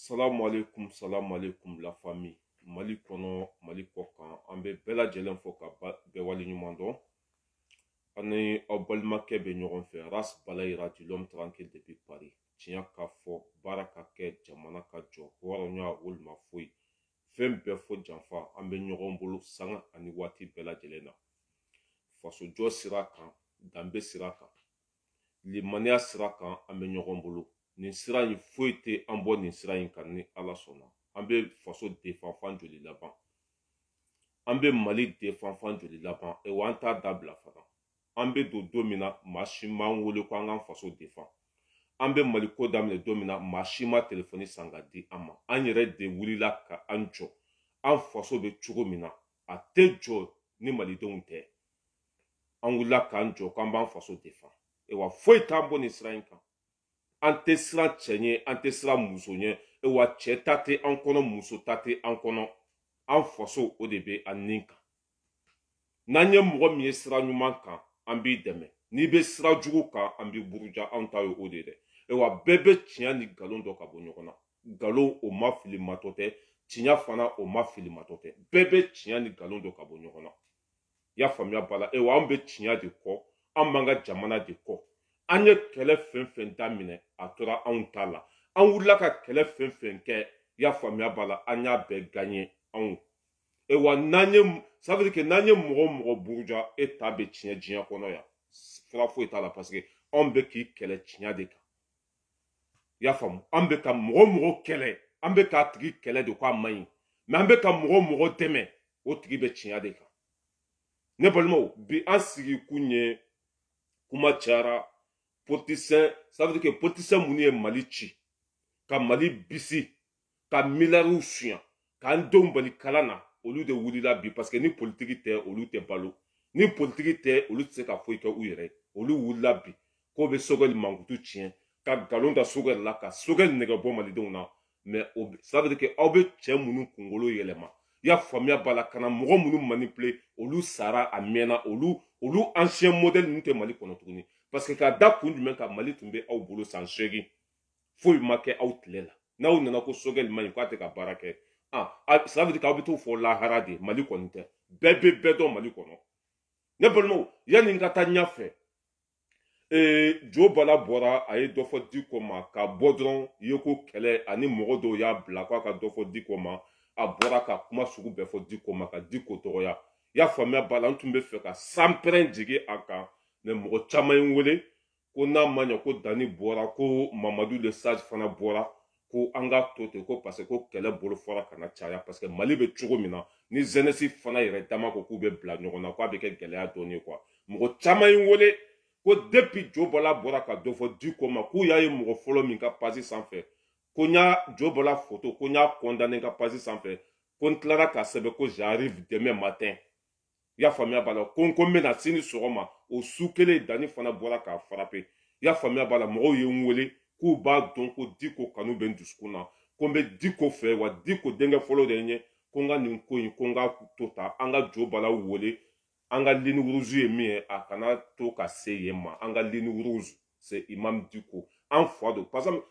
Salam alaikum la famille. Mali kono, Mali kokan, an bɛ bɛɛ lajɛlen fo ka bɛɛ wale ɲuman dɔn. Ani aw balimakɛ bɛ ɲɔgɔn fɛ. Ras Balayira du l'homme tranquille depuis Paris. Tiɲɛ ka fɔ, baara ka kɛ, jamana ka jɔ, hɔrɔnya walima foyi. Fɛn bɛɛ fɔ janfa, an bɛ ɲɔgɔn bolo sanga ani waati bɛɛ lajɛlen na. Fasojɔ sira kan, danbe sira kan, limaniya sira kan, an bɛ ɲɔgɔn bolo. Nin sira in foyi tɛ an bɔ nin sira in kan ni Ala sɔnna. An bɛ faso defanfan joli laban. An bɛ Mali defanfan joli laban. Wa an t'a dabila fana. An bɛ don min na maa si m'an wele ko an k'an faso defan. An bɛ Mali ko daminɛ don min na maa si ma telefɔni san ka di an ma. An yɛrɛ de wulila ka an jɔ. An faso bɛ cogo min na a tɛ jɔ ni malidenw tɛ. An wulila k'an jɔ k'an b'an faso defan. Wa foyi t'an bɔ nin sira in kan. An tɛ siran cɛ ɲɛ, an tɛ siran muso ɲɛ. Wa cɛ ta tɛ an kɔnɔ, muso ta tɛ an kɔnɔ. An faso o de bɛ an nin kan. N'an ye mɔgɔ min ye sira ɲuman kan, an b'i dɛmɛ. N'i bɛ sira jugu kan, an b'i buruja, an ta ye o de dɛ. Wa bɛɛ bɛ tiɲɛ ni nkalon dɔ ka bɔ ɲɔgɔn na. Nkalon o ma fili matɔ tɛ, tiɲɛ fana o ma fili matɔ tɛ. Bɛɛ bɛ tiɲɛ ni nkalon dɔ ka bɔ ɲɔgɔn na. I y'a faamuya b'a la. Wa an bɛ tiɲɛ de kɔ, an b'an ka jamana de kɔ. An ye kɛlɛ fɛn fɛn daminɛ a tora anw ta la. An wulila ka kɛlɛ fɛn fɛn kɛ, i y'a faamuya b'a la, an y'a bɛɛ gagné anw. Wa n'an ye ça veut dire que n'an ye mɔgɔ o mɔgɔ buruja, e ta bɛ tiɲɛ diɲɛ kɔnɔ yan. Fura foyi t'a la parce que anw bɛ k'i kɛlɛ tiɲɛ de kan. I y'a faamu. An bɛ ka mɔgɔ o mɔgɔ kɛlɛ, an bɛ k'a tigi kɛlɛ de k'a man ɲi. Mais an bɛ ka mɔgɔ o mɔgɔ dɛmɛ, o tigi bɛ tiɲɛ de kan. Ne balimaw, bi an sigi kun ye kuma cayara. Politicien, ça veut dire que politicien minnu ye Mali ci, ka Mali bisi, ka miliyariw suɲɛ, k'an denw bali kalan na, olu de wulila bi parce que ni politiki tɛ, olu tɛ balo. Ni politiki tɛ, olu tɛ se ka foyi kɛ u yɛrɛ ye. Olu wulila bi, k'o bɛ Sogɛli mankutu tiɲɛ, ka nkalon da Sogɛli la, ka Sogɛli nɛgɛ bɔ malidenw na. Mais ça veut dire que aw bɛ cɛ minnu kunkolo yɛlɛma. I y'a faamuya b'a la, ka na mɔgɔ minnu manipuler, olu sara a mɛnna, olu ancien modèle ninnu tɛ Mali kɔnɔ tuguni. Parce que k'a da kun jumɛn kan Mali tun bɛ aw bolo san 8 foyi ma kɛ aw tile la. N'aw nana ko Sogɛli man ɲi k'a tɛ ka baara kɛ, ça veut dire k'aw bɛ t'o fɔ lahara de, Mali kɔni tɛ. Bɛɛ bɛ bɛɛ dɔn Mali kɔnɔ. Ne balimaw, yanni n ka taa ɲɛfɛ, Jo Bala bɔra a ye dɔ fɔ Diko ma, ka bɔ dɔrɔn i ye ko kɛlɛ ani mɔgɔ dɔw y'a bila k'a ka dɔ fɔ Diko ma, a bɔra ka kuma sugu bɛɛ fɔ Diko ma, ka Diko tɔgɔya. I y'a faamuya b'a la, n tun bɛ fɛ ka sanpɛrɛn jigin a kan. Mais mɔgɔ caman ye n wele ko n'a ma ɲɛ ko Dani bɔra, ko Mamadu le Sage fana bɔra, ko an ka to ten, ko parce que ko kɛlɛ bolo fɔra kana caya parce que Mali bɛ cogo min na ni jeunesse fana yɛrɛ dama ko k'u bɛ bila ɲɔgɔn na, k'a bɛ kɛ gɛlɛya dɔɔni ye quoi. Mɔgɔ caman ye n wele ko depuis Jo Bala bɔra ka dɔ fɔ Diko ma, k'u y'a ye mɔgɔ fɔlɔ min ka page sanfɛ, ko n y'a Jo Bala photo, ko n y'a condamné ka page sanfɛ, ko n tilara k'a sɛbɛn ko j'arrive demain matin. I y'a faamuya b'a la, ko n bɛna sini sɔgɔma, o su kelen Dani fana bɔra k'a frappé. I y'a faamuya b'a la, mɔgɔw ye n wele k'u b'a dɔn ko Diko kanu bɛ n dusukun na, ko n bɛ Diko fɛ, wa Diko denkɛ fɔlɔ de ye n ye, ko n ka nin ko in ko n ka to ta, an ka Jo Bala wele, an ka ligne rouge ye min ye, a kana to ka se yen ma. An ka ligne rouge c'est Imam Diko, an fa don. Par exemple,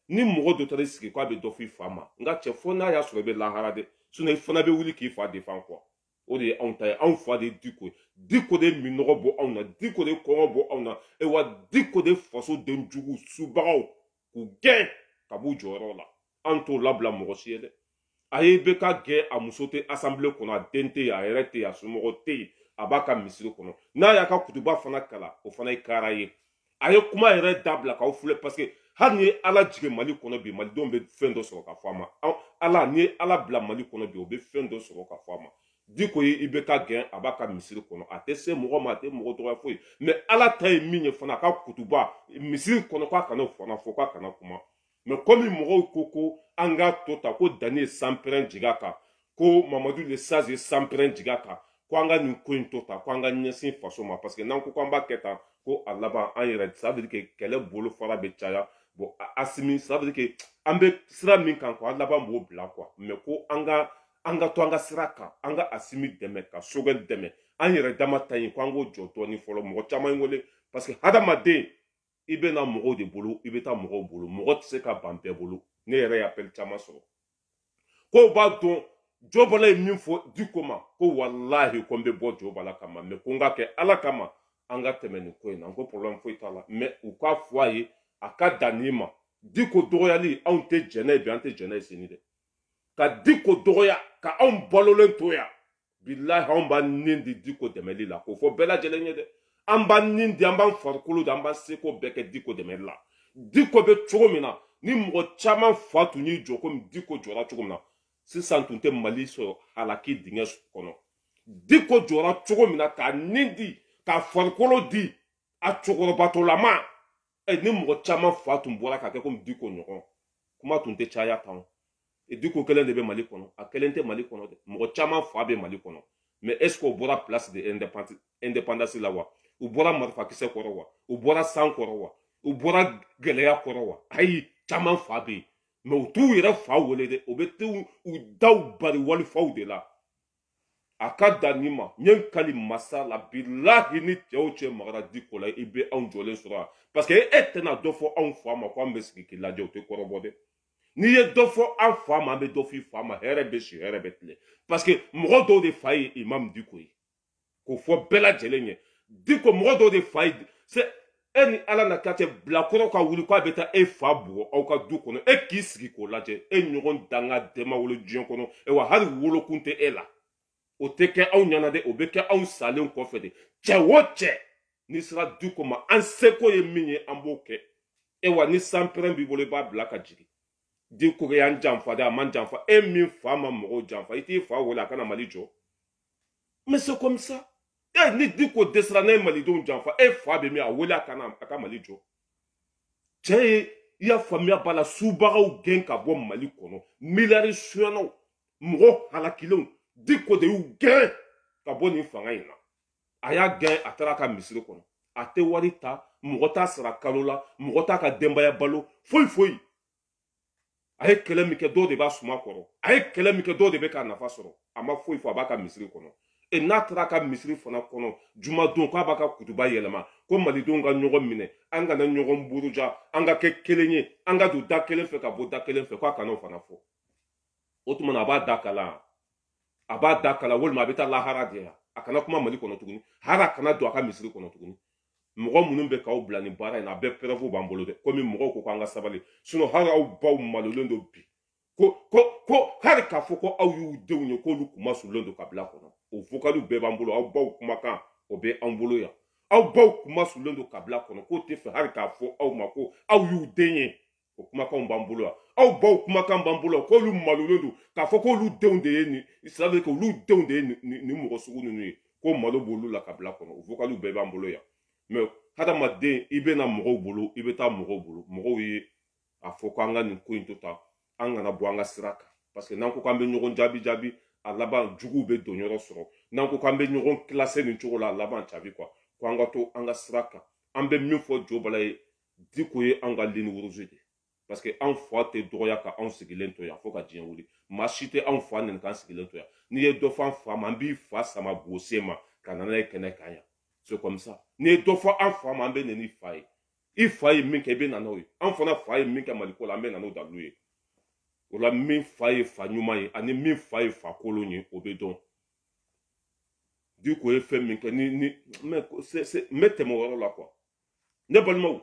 ni mɔgɔ dɔ taara sigi k'a bɛ dɔ fɔ i fa ma, nka cɛ fɔ n'a y'a sɔrɔ i bɛ lahara dɛ, sinon i fana bɛ wuli k'i fa défend quoi. O de ye anw ta ye, anw fa de ye Diko ye. Diko de ye minɔgɔ bɔ anw na, Diko de ye kɔngɔ bɔ anw na, wa Diko de ye faso den jugu subagaw k'u gɛn ka b'u jɔyɔrɔ la. An t'o labila mɔgɔ si ye dɛ. A ye bɛ ka gɛn, a muso tɛ assemblée kɔnɔ, a den tɛ yen, a yɛrɛ tɛ yen, a somɔgɔ tɛ yen, a b'a ka misiri kɔnɔ. N'a y'a ka kutuba fana kalan, o fana ye kara ye. A ye kuma yɛrɛ dabila k'aw filɛ parce que hali ni ye Ala jigin Mali kɔnɔ bi, malidenw bɛ fɛn dɔ sɔrɔ ka fɔ a ma. Ala, ni ye Ala bila Mali kɔnɔ bi, o bɛ fɛn dɔ sɔrɔ ka fɔ a ma. Diko ye i bɛ ka gɛn, a b'a ka misiri kɔnɔ, a tɛ se mɔgɔ ma, a tɛ mɔgɔ dɔgɔya foyi. Mais Ala ta ye min ye fana, a ka kutuba misiri kɔnɔ k'a kana fana fɔ, k'a kana kuma. Mais comme mɔgɔw ko an ka to ta, ko Dani ye sanpɛrɛn jigin a kan, ko Mamadu le Sage ye sanpɛrɛn jigin a kan, ko an ka nin ko in to ta, ko an ka ɲɛsin faso ma, parce que n'an ko k'an b'a kɛ tan, ko a laban an yɛrɛ, ça veut dire que kɛlɛ bolo fara bɛ caya. Bon, Assimi, ça veut dire que an bɛ sira min kan quoi, an laban b'o bila quoi. Mais ko an ka to an ka sira kan, an ka Assimi dɛmɛ, ka Sogɛli dɛmɛ, an yɛrɛ dama ta yen, ko an k'o jɔ dɔɔni fɔlɔ. Mɔgɔ caman ye n wele parce que hadamaden i bɛ na mɔgɔw de bolo, i bɛ taa mɔgɔw bolo, mɔgɔ tɛ se ka ban bɛɛ bolo. ne yɛrɛ y'appel caman sɔrɔ ko b'a dɔn jo bala ye min fɔ Diko ma ko wallahi ko n bɛ bɔ jo bala kama mais ko n ka kɛ ala kama an ka tɛmɛ nin ko in na n ko problème foyi t'a la mais u k'a fɔ a ye a ka dan nin ma Diko dɔgɔyali anw tɛ jɛnɛ ye bi an tɛ jɛnɛ ye sini dɛ ka Diko dɔgɔya ka anw balolen to yan billahi anw b'an nin di Diko dɛmɛli la k'o fɔ bɛɛ lajɛlen ye dɛ an b'an nin di an b'an farikolo di an b'an seko bɛɛ kɛ Diko dɛmɛli la Diko bɛ cogo min na ni mɔgɔ caman fa tun y'i jɔ komi Diko jɔra cogo min na sisan tun tɛ Mali sɔrɔ halaki dingɛ kɔnɔ Diko jɔra cogo min na k'a nin di k'a farikolo di a cɛkɔrɔbatɔlama ni mɔgɔ caman fa tun bɔra k'a kɛ komi Diko ɲɔgɔn kuma tun tɛ caya tan Diko kelen de bɛ Mali kɔnɔ a kelen tɛ Mali kɔnɔ dɛ mɔgɔ caman fa bɛ Mali kɔnɔ mais est ce que o bɔra place de indépendance la wa u bɔra marifakisɛ kɔrɔ wa u bɔra san kɔrɔ wa u bɔra gɛlɛya kɔrɔ wa ayi caman fa bɛ yen mais u t'u yɛrɛ fa wele dɛ u bɛ t'u daw bari walifaw de la a ka dan nin ma n ye n kali masa la bilahi ni cɛ o cɛ magara Diko la i bɛ anw jɔlen sɔrɔ yan parce que e tɛna dɔ fɔ anw fa ma ko an bɛ sigi k'i lajɛ o tɛ kɔrɔbɔ dɛ n'i ye dɔ fɔ an fa ma an bɛ dɔ fɔ i fa ma hɛrɛ bɛ si hɛrɛ bɛ tile parce que mɔgɔ dɔw de fa ye Imam Diko ye k'o fɔ bɛɛ lajɛlen ye Diko mɔgɔ dɔw de fa ye e ni ala na ka cɛ bilakɔrɔ ka wuli k'a bɛ taa e fa bugɔ aw ka du kɔnɔ e k'i sigi k'o lajɛ e ɲɔgɔn danga dɛma wolo diɲɛ kɔnɔ wa hali wolokun tɛ e la o tɛ kɛ aw ɲɛna dɛ o bɛ kɛ anw salen kɔfɛ de cɛ o cɛ n'i sera Diko ma an seko ye min ye an b'o kɛ wa ni sanpɛrɛn b'i bolo i b'a bila ka jigin Diko y'an janfa de a man janfa e min fa ma mɔgɔw janfa i t'i fa wele a kana Mali jɔ mais c'est comme ça ni Diko dɛsɛra n'a ye malidenw janfa e fa bɛ min a wele a ka Mali jɔ cɛ ye i y'a faamuya b'a la subagaw gɛn ka bɔ Mali kɔnɔ miliyari suyanaw mɔgɔ halakilenw Diko de y'u gɛn ka bɔ nin fanga in na a y'a gɛn a taara a ka misiri kɔnɔ a tɛ wari ta mɔgɔ t'a sara kalo la mɔgɔ t'a ka denbaya balo foyi foyi a ye kɛlɛ min kɛ dɔw de b'a suma kɔrɔ a ye kɛlɛ min kɛ dɔw de bɛ k'a nafa sɔrɔ a ma foyi fɔ a b'a ka misiri kɔnɔ n'a taara a ka misiri fana kɔnɔ jumadon k'a b'a ka kutuba yɛlɛma ko malidenw ka ɲɔgɔn minɛ an kana ɲɔgɔn buruja an ka kɛ kelen ye an ka don da kelen fɛ ka bɔ da kelen fɛ k'a kana o fana fɔ o tuma na a b'a da kalan walima a bɛ taa lahara de yan a kana kuma Mali kɔnɔ tuguni hali a kana don a ka misiri kɔnɔ tuguni mɔgɔ minnu bɛ k'aw bila nin baara in na a bɛɛ preuve b'an bolo dɛ komi mɔgɔw ko k'an ka sabali sinon hali aw baw malolen don bi ko hali k'a fɔ ko aw y'u denw ye k'olu kuma sulen don kabila kɔnɔ o vocaliw bɛɛ b'an bolo aw baw kumakan o bɛ an bolo yan aw baw kuma sulen don kabila kɔnɔ k'o tɛ fɛ hali k'a fɔ aw ma ko aw y'u den ye o kumakanw b'an bolo yan aw baw kumakan b'an bolo yan k'olu malolen don k'a fɔ k'olu denw de ye nin ça veut dire que olu denw de ye nin mɔgɔ sugu ninnu ye ko malo b'olu la kabila kɔnɔ o vocaliw bɛɛ b'an bolo yan mais hadamaden i bɛ na mɔgɔw bolo i bɛ taa mɔgɔw bolo mɔgɔw ye a fɔ ko an ka nin ko in to tan an kana bɔ an ka sira kan parce que n'an ko k'an bɛ ɲɔgɔn jaabi a laban juguw bɛ don yɔrɔ sɔrɔ n'an ko k'an bɛ ɲɔgɔn classé nin cogo la a laban cabi quoi ko an ka to an ka sira kan an bɛ min fɔ Jo Bala ye Diko ye an ka ligne rouge de parce que an fa tɛ dɔgɔya ka anw sigilen to yan fo ka diɲɛ wuli maa si tɛ anw fa nɛni k'an sigilen to yan n'i ye dɔ fɔ an fa ma an b'i fa sama bose ma ka na n'a ye kɛnɛ kan yan c'est comme ça n'i ye dɔ fɔ an fa ma an bɛ nɛni i fa ye i fa ye min kɛ i bɛ na n'o ye an fana fa ye min kɛ Maliko la an bɛ na n'o dalu ye o la min fa ye fa ɲuman ye ani min fa ye fa kolon ye o bɛ dɔn Diko ye fɛn min kɛ n bɛ tɛmɛ o yɔrɔ la quoi ne balimaw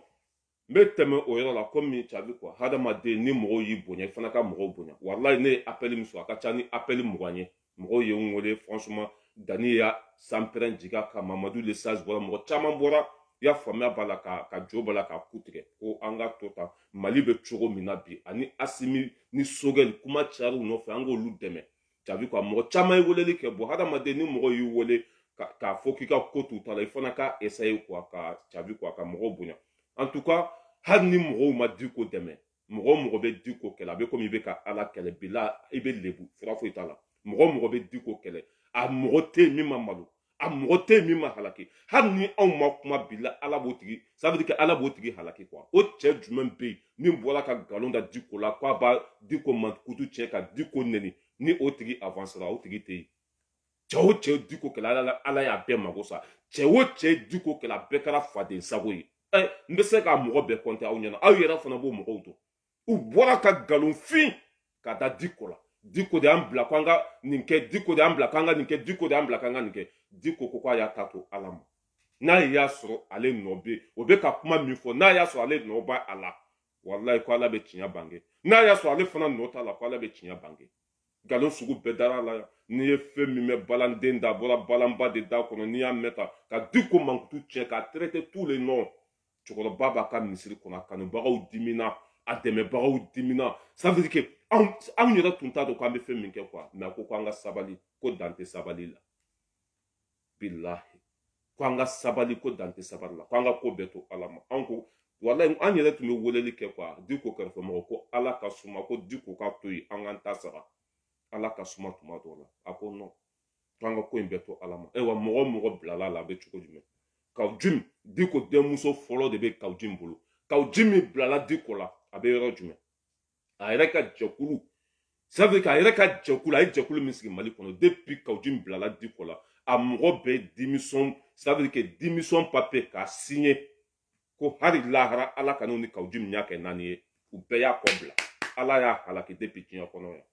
n bɛ tɛmɛ o yɔrɔ la komi cabi quoi hadamaden ni mɔgɔw y'i bonya i fana ka mɔgɔw bonya walayi ne ye appel min sɔrɔ a ka ca ni appel 20 ye mɔgɔw ye n wele franchement Dani ya sanpɛrɛn jiga ka Mamadu le Sage bɔra mɔgɔ caman bɔra i y'a faamuya b'a la ka Jo Bala ka ku tigɛ ko an ka to tan Mali bɛ cogo min na bi ani Asimi ni Sogɛli kuma cayara u nɔfɛ an k'olu dɛmɛ cabi quoi mɔgɔ caman ye weleli kɛ bon hadamaden ni mɔgɔ y'i wele k'a fɔ k'i ka ko t'u ta la i fana ka essayer quoi ka cabi quoi ka mɔgɔw bonya en tout cas hali ni mɔgɔw ma Diko dɛmɛ mɔgɔ bɛ Diko kɛlɛ a bɛ komi i bɛ ka ala kɛlɛ bi la i bɛ lebu fura foyi t'a la mɔgɔ bɛ Diko kɛlɛ a mɔgɔ tɛ yen min ma malo a mɔgɔ tɛ yen min ma halaki hali ni anw ma kuma bi la ala b'o tigi ça veut dire que ala b'o tigi halaki quoi o cɛ jumɛn bɛ yen min bɔra ka nkalon da Diko la k'a b'a Diko mankutu tiɲɛ ka Diko nɛni ni o tigi avancera o tigi tɛ yen cɛ o cɛ Diko kɛlɛ ala y'a bɛɛ mago sa cɛ o cɛ Diko kɛlɛ a bɛɛ kɛra faden sago ye n bɛ se ka mɔgɔ bɛɛ compter aw ɲɛna aw yɛrɛ fana b'o mɔgɔw dɔn u bɔra ka galonfin ka da Diko la Diko de y'an bila k'an ka nin kɛ Diko de y'an bila k'an ka nin kɛ Diko de y'an bila k'an ka nin kɛ Diko ko k'a y'a ta to Ala ma n'a y'a sɔrɔ ale nɔ bɛ o bɛ ka kuma min fɔ n'a y'a sɔrɔ ale nɔ b'a a la walayi ko Ala bɛ tiɲɛ bange n'a y'a sɔrɔ ale fana nɔ t'a la ko Ala bɛ tiɲɛ bange nkalon sugu bɛɛ dara la yan n'i ye fɛn min mɛn balanden da a bɔra balanba de da kɔnɔ n'i y'a mɛn tan ka Diko mankutu tiɲɛ k'a traiter tous les noms cɛkɔrɔba b'a ka misiri kɔnɔ a kanubagaw dimina a dɛmɛbagaw dimina ça veut dire que anw yɛrɛ tun t'a dɔn k'an bɛ fɛn min kɛ quoi mais a ko k'an ka sabali ko dan tɛ sabali la bilahi ko an ka sabali ko dan tɛ sabali la ko an ka ko bɛɛ to Ala ma an ko walayi an yɛrɛ tun bɛ weleli kɛ quoi Diko kɛrɛfɛmɔgɔ ko Ala ka suma ko Diko ka to yen an k'an ta sara Ala ka suma tuma dɔw la a ko non ko an ka ko in bɛɛ to Ala ma ayiwa mɔgɔ o mɔgɔ bilala la a bɛ cogo jumɛn Kawujimi Diko denmuso fɔlɔ de bɛ Kawujimi bolo Kawujimi bilala Diko la a bɛ yɔrɔ jumɛn a yɛrɛ ka jɛkulu ça veut dire k'a yɛrɛ ka jɛkulu a ye jɛkulu min sigi Mali kɔnɔ depuis Kawujimi bilala Diko la a mɔgɔ bɛɛ démission ça veut dire que démission papier k'a signé ko hali lahara Ala ka n'u ni Kawujimi y'a kɛ naani ye u bɛɛ y'a kɔ bila Ala y'a halaki depuis diɲɛ kɔnɔ yan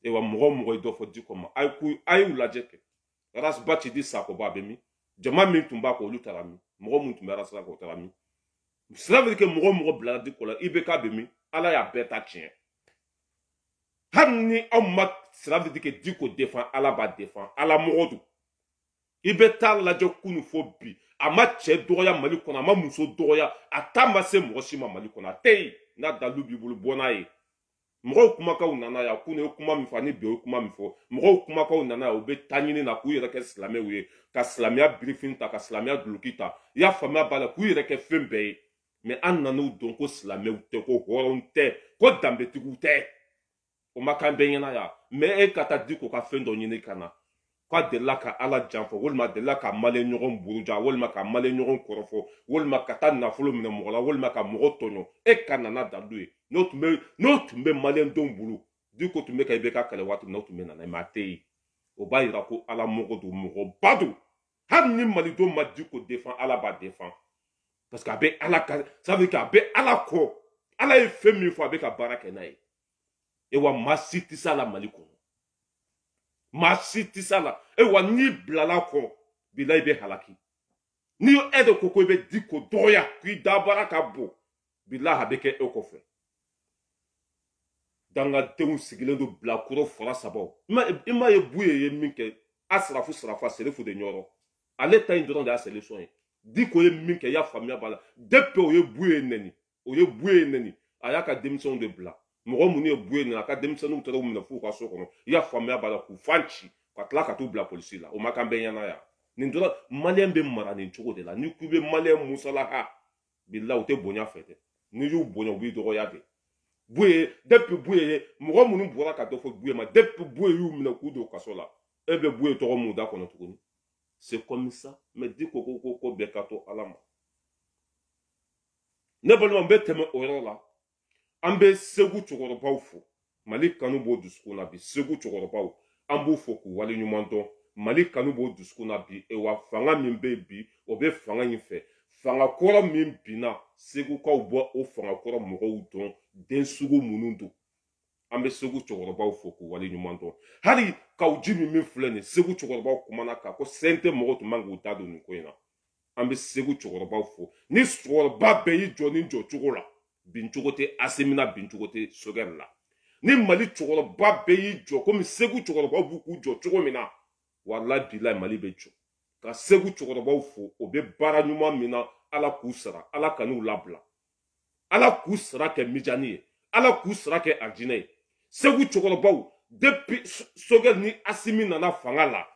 ewa mɔgɔ o mɔgɔ ye dɔ fɔ Diko ma a ye u lajɛ kɛ Rasba Tshidiku Sakoba a bɛ min jama min tun b'a kɔ olu taara min mɔgɔ min tun bɛ Rasba kɔ o taara min ça veut dire que mɔgɔ o mɔgɔ bilala Diko la IBK bɛ min Ala y'a bɛɛ ta tiɲɛ hali ni aw ma ça veut dire que Diko défend Ala b'a défend Ala mɔgɔ don i bɛ taa lajɛ kunu fɔ bi a ma cɛ dɔgɔya Mali kɔnɔ a ma muso dɔgɔya a ta ma se mɔgɔ si ma Mali kɔnɔ a tɛ yen n'a dalu b'i bolo bɔ n'a ye mɔgɔw kumakanw nana yan kunu ye kuma min fɔ ani bi o ye kuma min fɔ mɔgɔw kumakanw nana yan u bɛ taa ɲini na k'u yɛrɛ kɛ silamɛw ye ka silamɛya birifin ta ka silamɛya duloki ta i y'a faamuya b'a la k'u yɛrɛ kɛ fɛn bɛɛ ye mais an nan'u dɔn ko silamɛw tɛ ko hɔrɔnw tɛ ko danbetigiw tɛ o ma kan bɛɛ ɲɛna yan mais e ka taa Diko ka fɛn dɔ ɲini ka na k'a delila ka Ala janfa walima delila ka maliyɛn ɲɔgɔn buruja walima ka maliyɛn ɲɔgɔn kɔrɔfɔ walima ka taa nafolo minɛ mɔgɔ la walima ka mɔgɔ tɔɲɔ e ka nana dalu ye n'o tun bɛ maliyɛn denw bolo Diko tun bɛ ka IBK kɛlɛ waati min na o tun bɛ nana mais a tɛ yen o b'a yira ko Ala mɔgɔ don mɔgɔba don hali ni malidenw ma Diko défend Ala b'a défend parce que a bɛ Ala ka ça veut dire a bɛ Ala kɔ Ala ye fɛn min fɔ a bɛ ka baara kɛ n'a ye ewa maa si tɛ se a la Mali kɔnɔ maa si tɛ se a la ewa n'i bilala kɔ bilayi i bɛ halaki ni e de ko ko i bɛ Diko dɔgɔya k'i dabara ka bon bilayi a bɛ kɛ e kɔfɛ dangadenw sigilen don bilakoro fara sabaw i ma ye Buye ye min kɛ a sirafu a Selefu de ɲɔrɔ ale ta in dɔrɔn de y'a solution ye Diko ye min kɛ i y'a faamuya b'a la depuis o ye Buye nɛni a y'a ka denmisɛnw de bila mɔgɔ minnu ye Buye nɛni a ka denmisɛnninw taara u minɛ f'u ka so kɔnɔ i y'a faamuya b'a la k'u fan ci ka tila ka t'u bila polisi la o ma kan bɛɛ ɲɛna yan nin dɔrɔn maliyɛn bɛ mara nin cogo de la ni k'u bɛ maliyɛn musalaha bilayi u tɛ bonya fɛ dɛ n'i y'u bonya u b'i dɔgɔya de Buye depuis Buye ye mɔgɔ minnu bɔra ka dɔ fɔ Buye ma depuis Buye y'u minɛ k'u don kaso la e bɛ Buye tɔgɔ mun da kɔnɔ tuguni c'est comme ça mais Diko ko bɛɛ ka to Ala ma ne balimaw n bɛ tɛmɛ o yɔrɔ la an bɛ Segu cɛkɔrɔbaw fo Mali kanu b'o dusukun na bi Segu cɛkɔrɔbaw an b'u fo k'u waleɲuman dɔn Mali kanu b'o dusukun na bi wa fanga min bɛ yen bi o bɛ fanga in fɛ fanga kɔrɔ min binna Segukaw bɔ o fanga kɔrɔ mɔgɔw dɔn den sugu minnu don an bɛ Segu cɛkɔrɔbaw fo k'u waleɲuman dɔn hali Kawujimi min filɛ nin Segu cɛkɔrɔbaw kumana kan ko CNT mɔgɔw tun man k'u da don nin ko in na an bɛ Segu cɛkɔrɔbaw fo ni cɛkɔrɔba bɛɛ y'i jɔ ni jɔcogo la bincogo tɛ Asimina bincogo tɛ Sogɛri la ni Mali cɛkɔrɔba bɛɛ y'i jɔ komi Segu cɛkɔrɔbaw b'u k'u jɔ cogo min na walayi bilayi Mali bɛ jɔ ka Segu cɛkɔrɔbaw fo o bɛ baara ɲuman min na Ala k'u sara Ala ka n'u labila Ala k'u sara kɛ mijani ye Ala k'u sara kɛ arjinɛ ye Segu cɛkɔrɔbaw depuis Sogɛri ni Asimi nana fanga la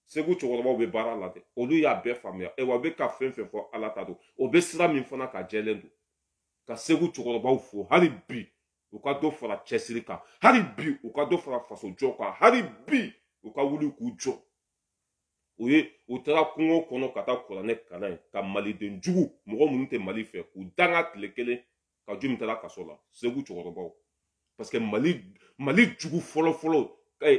Segu cɛkɔrɔbaw bɛ baara la dɛ olu y'a bɛɛ faamuya wa bɛ ka fɛn fɛn fɔ Ala ta don o bɛ sira min fana ka jɛlen don ka Segu cɛkɔrɔbaw fo hali bi u ka dɔ fara cɛsiri kan hali bi u ka dɔ fara faso jɔ kan hali bi u ka wuli k'u jɔ u taara kungo kɔnɔ ka taa kuranɛ kalan ka maliden jugu mɔgɔ minnu tɛ Mali fɛ k'u danga tile kelen ka jumi taara kaso la Segu cɛkɔrɔbaw parce que Mali jugu fɔlɔ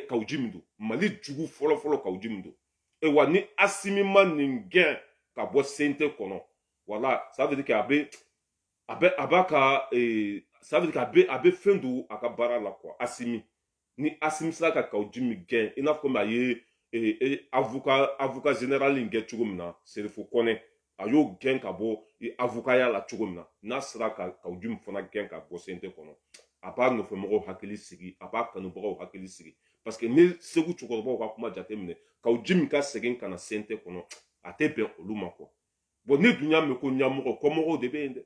Kawujimi don Mali jugu fɔlɔ Kawujimi don wa ni Asimi ma nin gɛn ka bɔ CNT kɔnɔ wala ça veut dire que a b'a ka ça veut dire qu'à be fin de à bara la quoi Assimi ni Assimi ça ka Jimmy gain il n'a comme aye avocat général inge chugumna c'est il faut connaître ayo gain ka bo avocat ya la chugumna na sera ka Jimmy fona gain ka bo sente kono a part no femo hakili sigi a part kanu bo hakili sigi parce que ni segu chugobo ka kuma jatemne ka Jimmy ka segen kana sente kono ate be oluma quoi bon ni dunya me ko nyamoko komoro de bende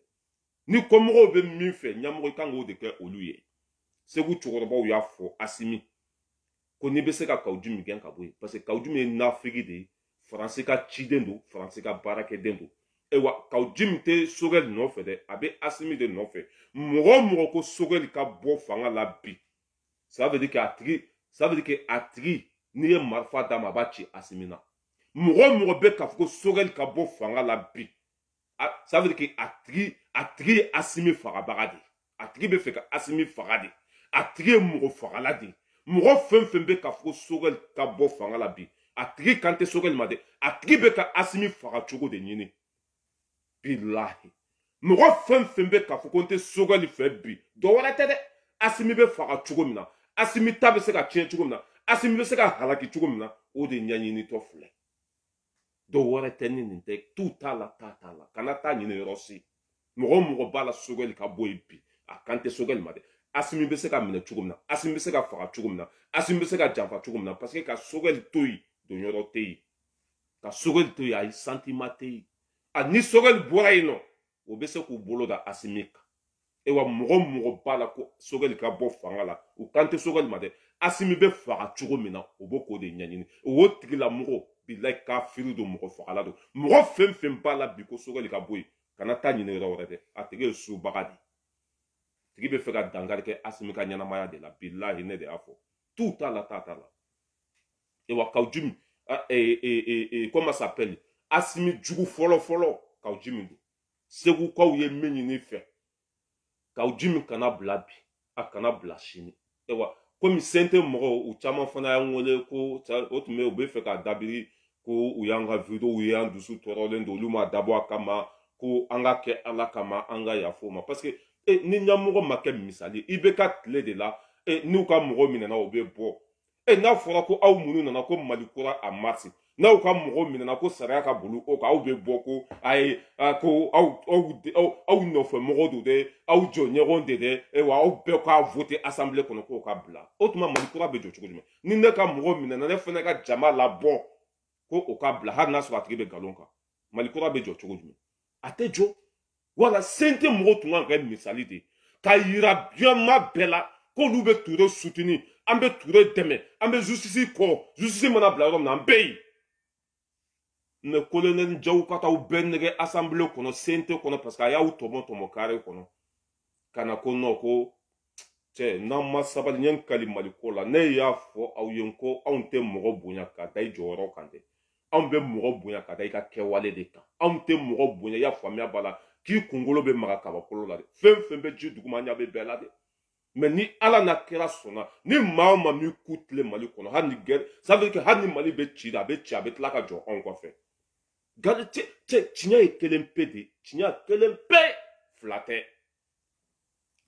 ni komoro be min fe nyamoko kango de ke oluye segu chugorba ya fo Assimi ko ni be se ka Jimmy gen ka boy parce que Jimmy na Afrique de français ka chidendo français ka barake dendo e wa Jimmy te sogel no fe de abe Assimi de no fe mo ko sogel ka bo fanga la bi ça veut dire que atri ni e marfa dama bachi Assimi na mo be ka fo sogel ka bo fanga la bi ça veut dire que atri Assimi farabagade atri be fe ka Assimi farade atri mo faralade mo fem be ka fo sogel ka bo fanga la bi atri kante sogel made atri be ka Assimi farachugo de nyini billahi mo fem be ka fo konte sogel fe bi do wala tede Assimi be farachugo mina Assimi tabe se ka chugo mina Assimi be se ka halaki chugo mina o de nyanyini to fle do wara teni ninte tout la kanata nyine rosi mo bala sogel ka boy bi akante sogel made Assimi be se ka mine chugumna Assimi be se ka fara chugumna Assimi be se ka jamfa chugumna parce que ka sogel toyi do nyoro tei ka sogel toyi ay sentiment tei ni sogel boraino o be se ku bolo da Assimi ka e wa mo bala ko sogel ka bo fangala o kante sogel made Assimi be fara chugumina o boko de nyanyini o tigila mo billahi ka firu do mo fala do mo fem bala bi ko sogel ka boy kanata nyine ro rete atege su bagadi tigi be feka dangari ke Assimi ka nyana maya de la billahi ne de afo tout à la et wa Jimmy comment ça s'appelle Assimi jugu folo Jimmy do segu ko ye menyi ni fe Jimmy kana blabi akana blashini e wa comme sente mo u chama fana ya ngole ko otume obe feka dabiri ko uyanga video uyandu su torolendo luma dabo kama ko anga ke ala kama anga ya foma parce que ni nyamugo make misali ibeka tle de la ni ka mugo minena obe bo na fora ko aw munu nana ko malikura a marsi na ka mugo minena ko sara ka bulu o ka obe bo ko ay ko aw no fo mugo do de aw jonye ronde de wa aw be ka voter assemblée kono ko ka bla otuma malikura be jochugo dum ni ne ka mugo minena ne fene ka jama la bo ko o ka bla ha na so atribe galonka malikura be jochugo dum atejo voilà sente mugo tunga ga misali de ka yira bien ma bela ko lu be toure soutenir ambe toure deme ambe justice mana bla rom na mbei ne colonel jaw kata u benege assemblée kono sente kono parce que ya u tomo kare kono kana kono ko che na masabal nyen kali malikola ne ya fo au yenko onte mugo bunya ka dai joro kande ambe mugo bunya ka dai ka kewale de ka amte mugo bunya ya famia bala ki kungolo be maga kaba kolo la de fem be ji duguma nya be bela de mais ni ala na kera sona ni mama mi kutle mali kono ha ni guerre ça veut dire que ha ni mali be chi be tlaka jo on ko fe gade tinya ekelempe de tinya kelempe flatte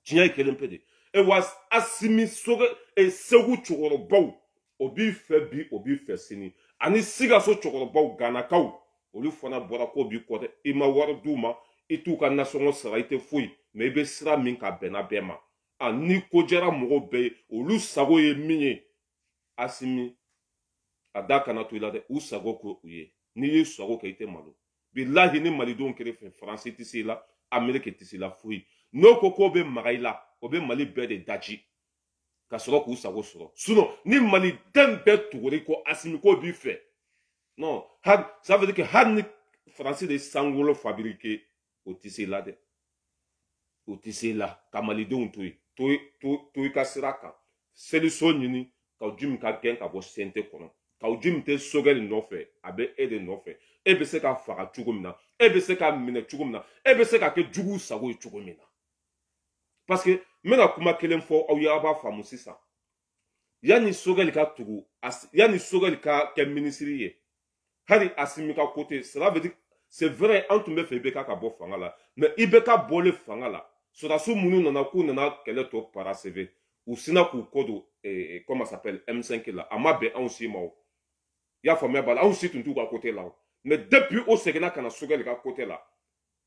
tinya ekelempe de e was Assimi soge e segu chugoro baw obi fe sini ani siga so chugoro baw gana kaw olu fona bora ko bi ko de ima war duma itu ka nasongo sara ite fui mais be sira min ka bena bema ani ko jera mogo be olu sago ye minye Assimi adaka na to ilade u sago ko uye ni ye sago ke ite malo billahi ni mali don kere fe France tisi la Amerique tisi la fui no ko be magaila o be mali be de daji ka soro ko sago soro suno ni mali den be tugori ko Assimi ko bi fe non ça veut dire que had ni France de sangolo fabriqué o tisi la de o tisi la kamali don to ka siraka solution nyini ka Jimmy ka gen ka bo sente kono ka Jimmy te sogel no fe abe ede no fe e be se ka fara chugumna e be se ka mine chugumna e be se ka ke jugu sago chugumina parce que mena kuma kelen fo aw ya ba famu sisa yani sogel ka tugu yani sogel ka ke ministry ye hari Assimi ka côté cela veut dire c'est vrai en tout me fait beka ka bo fangala mais ibeka bolé fangala sɔrɔdasi minnu nana k'u nana kɛlɛ tɔ paraseve u sina k'u kɔ don comment ça s'appelle M5 la a ma bɛn anw si ma o i y'a faamuya b'a la anw si tun t'u ka côté la o mais depuis o seginna ka na Sogɛli ka côté la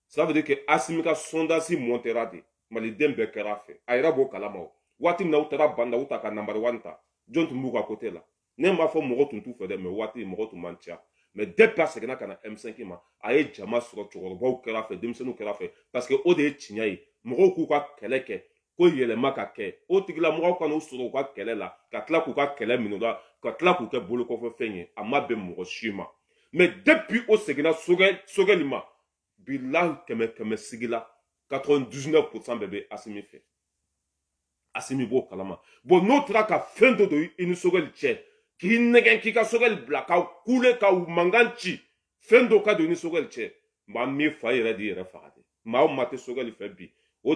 ça veut dire que Asimi ka sondasi montera de maliden bɛɛ kɛra a fɛ a yɛrɛ b'o kalama o waati min na u taara banda u ta ka number 1 ta jɔn tun b'u ka côté la ne m'a fɔ mɔgɔ tun t'u fɛ dɛ mais waati mɔgɔ tun man ca mais depuis a seginna ka na M5 ma a ye jama sɔrɔ cɛkɔrɔbaw kɛra fɛ denmisɛnninw kɛra fɛ parce que o de ye tiɲɛ ye mɔgɔw k'u ka kɛlɛ kɛ ko yɛlɛma ka kɛ o tigilamɔgɔw ka n'u sɔrɔ u ka kɛlɛ la ka tila k'u ka kɛlɛ minɛ la ka tila k'u kɛ bolokɔfɛfɛn ye a ma bɛn mɔgɔ si ma mais depuis o seginna Sogɛli ma bilahi kɛmɛ sigi la 99% bɛɛ bɛ Asimi fɛ Asimi b'o kalama bon n'o tora ka fɛn dɔ don i ni Sogɛli cɛ k'i nɛgɛn k'i ka Sogɛli bila ka kule ka mankan ci fɛn dɔ ka don i ni Sogɛli cɛ maa min fa yɛrɛ de yɛrɛ faga de maa o maa tɛ Sogɛli fɛ bi o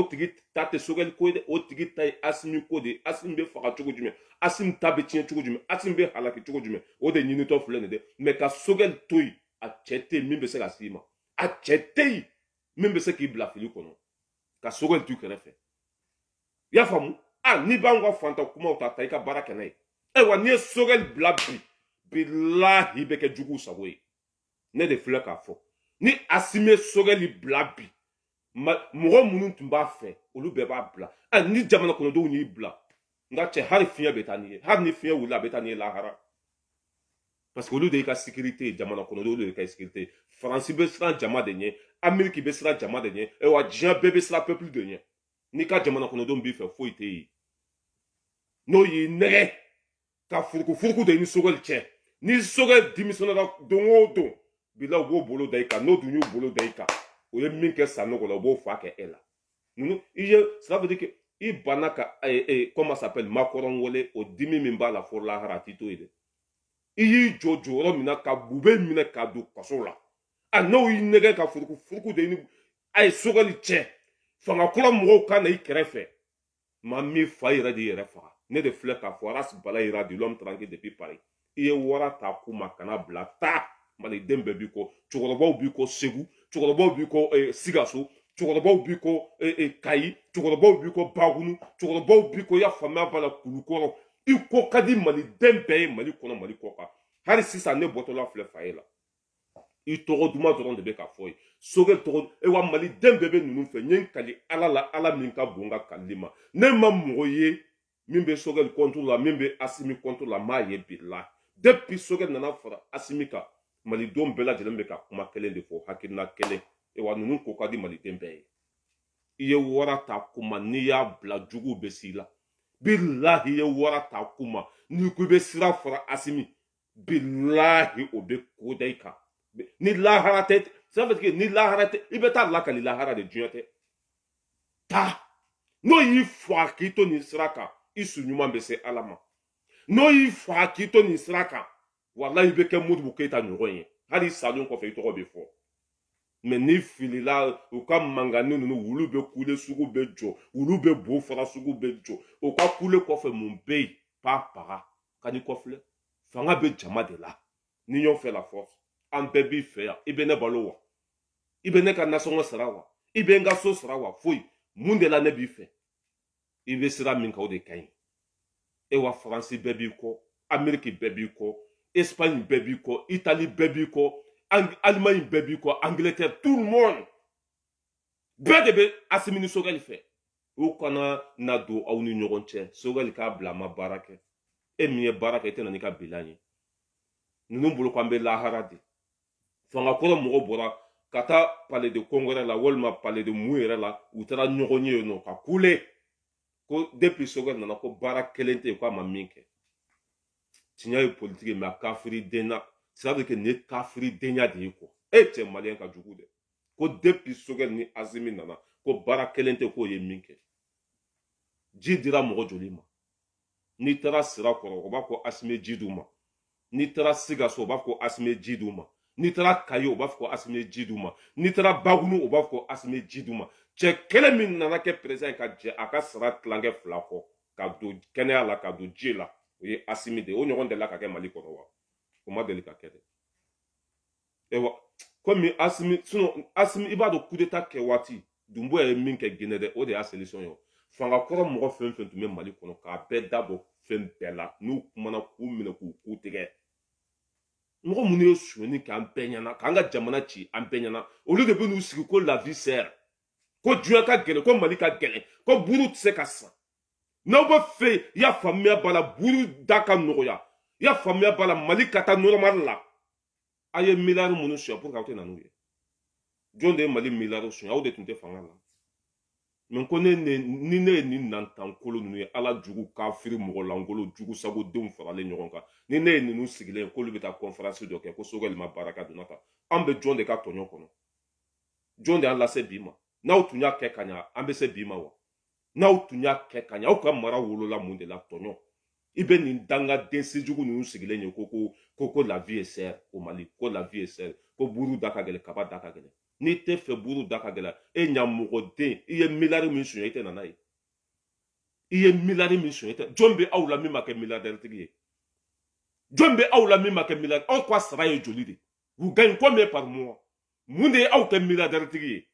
tigi ta tɛ Sogɛli ko ye dɛ o tigi ta ye Asimi ko de ye Asimi bɛ faga cogo jumɛn Asimi ta bɛ tiɲɛ cogo jumɛn Asimi bɛ halaki cogo jumɛn o de ɲinitɔ filɛ nin dɛ mais ka Sogɛli to yen a cɛ tɛ yen min bɛ se ka s'i ma a cɛ tɛ yen min bɛ se k'i bila fili kɔnɔ ka Sogɛli to i kɛrɛfɛ i y'a faamu n'i b'anw ka fantan kumaw ta i ka baara kɛ n'a ye ayiwa n'i ye Sogɛli bila bi bilahi bɛ kɛ juguw sago ye ne de filɛ k'a fɔ ni Asimi ye Sogɛli bila bi mɔgɔ minnu tun b'a fɛ olu bɛɛ b'a bila ni jamana kɔnɔdenw y'i bila nka cɛ hali fiɲɛ bɛ taa n'i ye hali ni fiɲɛ wulila a bɛ taa n'i ye lahara parce que olu de y'i ka sécurité ye jamana kɔnɔdenw de y'i ka sécurité ye Faransi bɛ siran jama de ɲɛ Amérique bɛ siran jama de ɲɛ ayiwa diɲɛ bɛɛ bɛ siran peuple de ɲɛ n'i ka jamana kɔnɔdenw b'i fɛ foyi tɛ yen n'o y'i nɛgɛ ka furukufuruku de i ni Sogɛli cɛ ni Sogɛli démissionnera don o don bila u b'o bolo da i kan n'o dun y'u bolo da i kan o ye min kɛ Sanogo la o b'o fa kɛ e la ninnu ça veut dire que i banna ka comment ça s'appelle Macron wele o dimi min b'a la fo lahara a t'i to yen dɛ i y'i jɔ jɔyɔrɔ min na ka bube minɛ ka don kaso la n'o y'i nɛgɛ ka furukufuruku de i ni a ye Sogɛli cɛ fanga kura mɔgɔw ka na i kɛrɛfɛ maa min fa yɛrɛ de yɛrɛ faga ne de filɛ k'a fɔ Aras Bala Ira de l'homme tranquille depuis Paris i ye wara ta ko ma kana bila taa maliden bɛɛ b'i kɔ cɛkɔrɔbaw b'i kɔ Segu cɛkɔrɔbaw b'i kɔ Sikaso cɛkɔrɔbaw b'i kɔ Kayi cɛkɔrɔbaw b'i kɔ Bagunu cɛkɔrɔbaw b'i kɔ i y'a faamuya b'a la Kulukɔrɔ i ko ka di maliden bɛɛ ye Mali kɔnɔ Mali kɔ kan hali sisan ne bɔtɔla filɛ fa ye la i tɔgɔ duman dɔrɔn de bɛ ka fɔ ye Sogɛli tɔgɔ wa maliden bɛɛ bɛ ninnu fɛ n ye n kali Ala la Ala min ka bon n ka kalili ma ne ma mɔgɔ ye min bɛ Sogɛli contre la min bɛ Asimi contre la m'a ye bila depuis Sogɛli nana fara Asimi kan malidenw bɛɛ lajɛlen bɛ ka kuma kelen de fɔ hakilina kelen wa ninnu ko ka di maliden bɛɛ ye i ye wara ta kuma n'i y'a bila juguw bɛ s'i la bilahi i ye wara ta kuma n'i ko i bɛ sira fara Asimi bilahi o bɛ ko da i kan ni lahara tɛ ça veut dire que ni lahara tɛ i bɛ taa lakali lahara de diɲɛ tɛ taa n'o y'i faga k'i to nin sira kan i su ɲuman bɛ se Ala ma n'o y'i faga k'i to nin sira kan walahi i bɛ kɛ Modibo Keyita ɲɔgɔn ye hali i salen kɔfɛ i tɔgɔ bɛ fɔ mais n'i filila u ka mankanni ninnu wulu bɛ kule sugu bɛ jɔ wulu bɛ bo fara sugu bɛ jɔ u ka kule kɔfɛ mun bɛ yen pa paga ka n'i kɔfilɛ fanga bɛ jama de la n'union fait la force an bɛɛ b'i fɛ yan i bɛ ne balo wa i bɛ ne ka nasɔngɔ sara wa i bɛ n ka so sara wa foyi mun de la ne b'i fɛ i bɛ sira min kan o de ka ɲi e wa Faransi bɛɛ b'i kɔ Amérique bɛɛ b'i kɔ Espagne bɛɛ b'i kɔ Italie bɛɛ b'i kɔ Allemagne bɛɛ b'i kɔ Angleterre tout le monde bɛɛ de bɛ Asimi ni Sogɛli fɛ o kana na don aw ni ɲɔgɔn cɛ Sogɛli k'a bila a ma baara kɛ e min ye baara kɛ i tɛ na n'i ka bilan ye ninnu bolo k'an bɛ lahara de fanga kɔrɔ mɔgɔw bɔra ka taa palais de congrès la walima palais de mun yɛrɛ la u taara ɲɔgɔn ye yen nɔ ka kule ko depuis Sogɛli nana ko baara kelen tɛ yen k'a ma min kɛ tiɲɛ ye politique ye mais a kafiri denna ça veut dire que nin ye kafiri denya de ye quoi e cɛ maliyɛn ka jugu dɛ ko depuis Sogɛli ni Asimi nana ko baara kelen tɛ k'o ye min kɛ ji dira mɔgɔ joli ma n'i taara Sirakɔrɔ o b'a fɔ Asimi ji d'u ma n'i taara Sikaso o b'a fɔ Asimi ji d'u ma n'i taara Kayi o b'a fɔ Asimi ji d'u ma n'i taara Bagunu o b'a fɔ Asimi ji d'u ma cɛ kelen min nana kɛ président ye ka jɛ a ka sara tilankɛ fila fɔ ka don kɛnɛya la ka don ji la o ye Asimi de ye o ɲɔgɔn delila ka kɛ Mali kɔnɔ wa o ma deli ka kɛ dɛ ewa komi Asimi sinon Asimi i b'a dɔn coup d'état kɛ waati Dumbo ye min kɛ Guinée dɛ o de y'a solution ye fanga kɔrɔ mɔgɔ fɛn fɛn tun bɛ Mali kɔnɔ k'a bɛɛ dabɔ fɛn bɛɛ la n'u kumana k'u minɛ k'u ku tigɛ mɔgɔ minnu ye sonyani kɛ an bɛɛ ɲɛna k'an ka jamana ci an bɛɛ ɲɛna olu de bɛ n'u sigi ko la vie sert ko diɲɛ ka gɛlɛn ko Mali ka gɛlɛn ko buru tɛ se ka san n'aw bɛ fɛ i y'a faamuya b'a la buru da ka nɔgɔya i y'a faamuya b'a la Mali ka taa normal la a ye miliyari minnu suɲɛ pour que aw tɛ na n'u ye jɔn de ye Mali miliyari suɲɛ aw de tun tɛ fanga la mais ko ni ne ye nin nantankolo ninnu ye ala jugu kafiri mɔgɔ lankolon jugu sago denw faralen ɲɔgɔn kan ni ne ye ninnu sigilen k'olu bɛ taa conférence dɔ kɛ ko Sogɛli ma baraka donna ta an bɛ jɔn de ka tɔɲɔ kɔnɔ jɔn de y'an lase bi ma n'aw tun y'a kɛ ka ɲa an bɛ se bi ma wa n'aw tun y'a kɛ ka ɲa aw ka mara wolola mun de la tɔɲɔ i bɛ nin dangaden sejugu ninnu sigilen ye ko la vie est chère au Mali ko la vie est chère ko buru da ka gɛlɛn kaba da ka gɛlɛn n'i tɛ fɛ buru da ka gɛlɛn e ɲamɔgɔden i ye miliyari min suɲɛ i tɛ nana ye i ye miliyari min suɲɛ i tɛ jɔn bɛ aw la min ma kɛ miliyardɛri tigi ye jɔn bɛ aw la min ma kɛ miliyardɛri aw ka sara ye joli de vous gagnez combien par mois mun de ye aw kɛ miliyardɛri tigi ye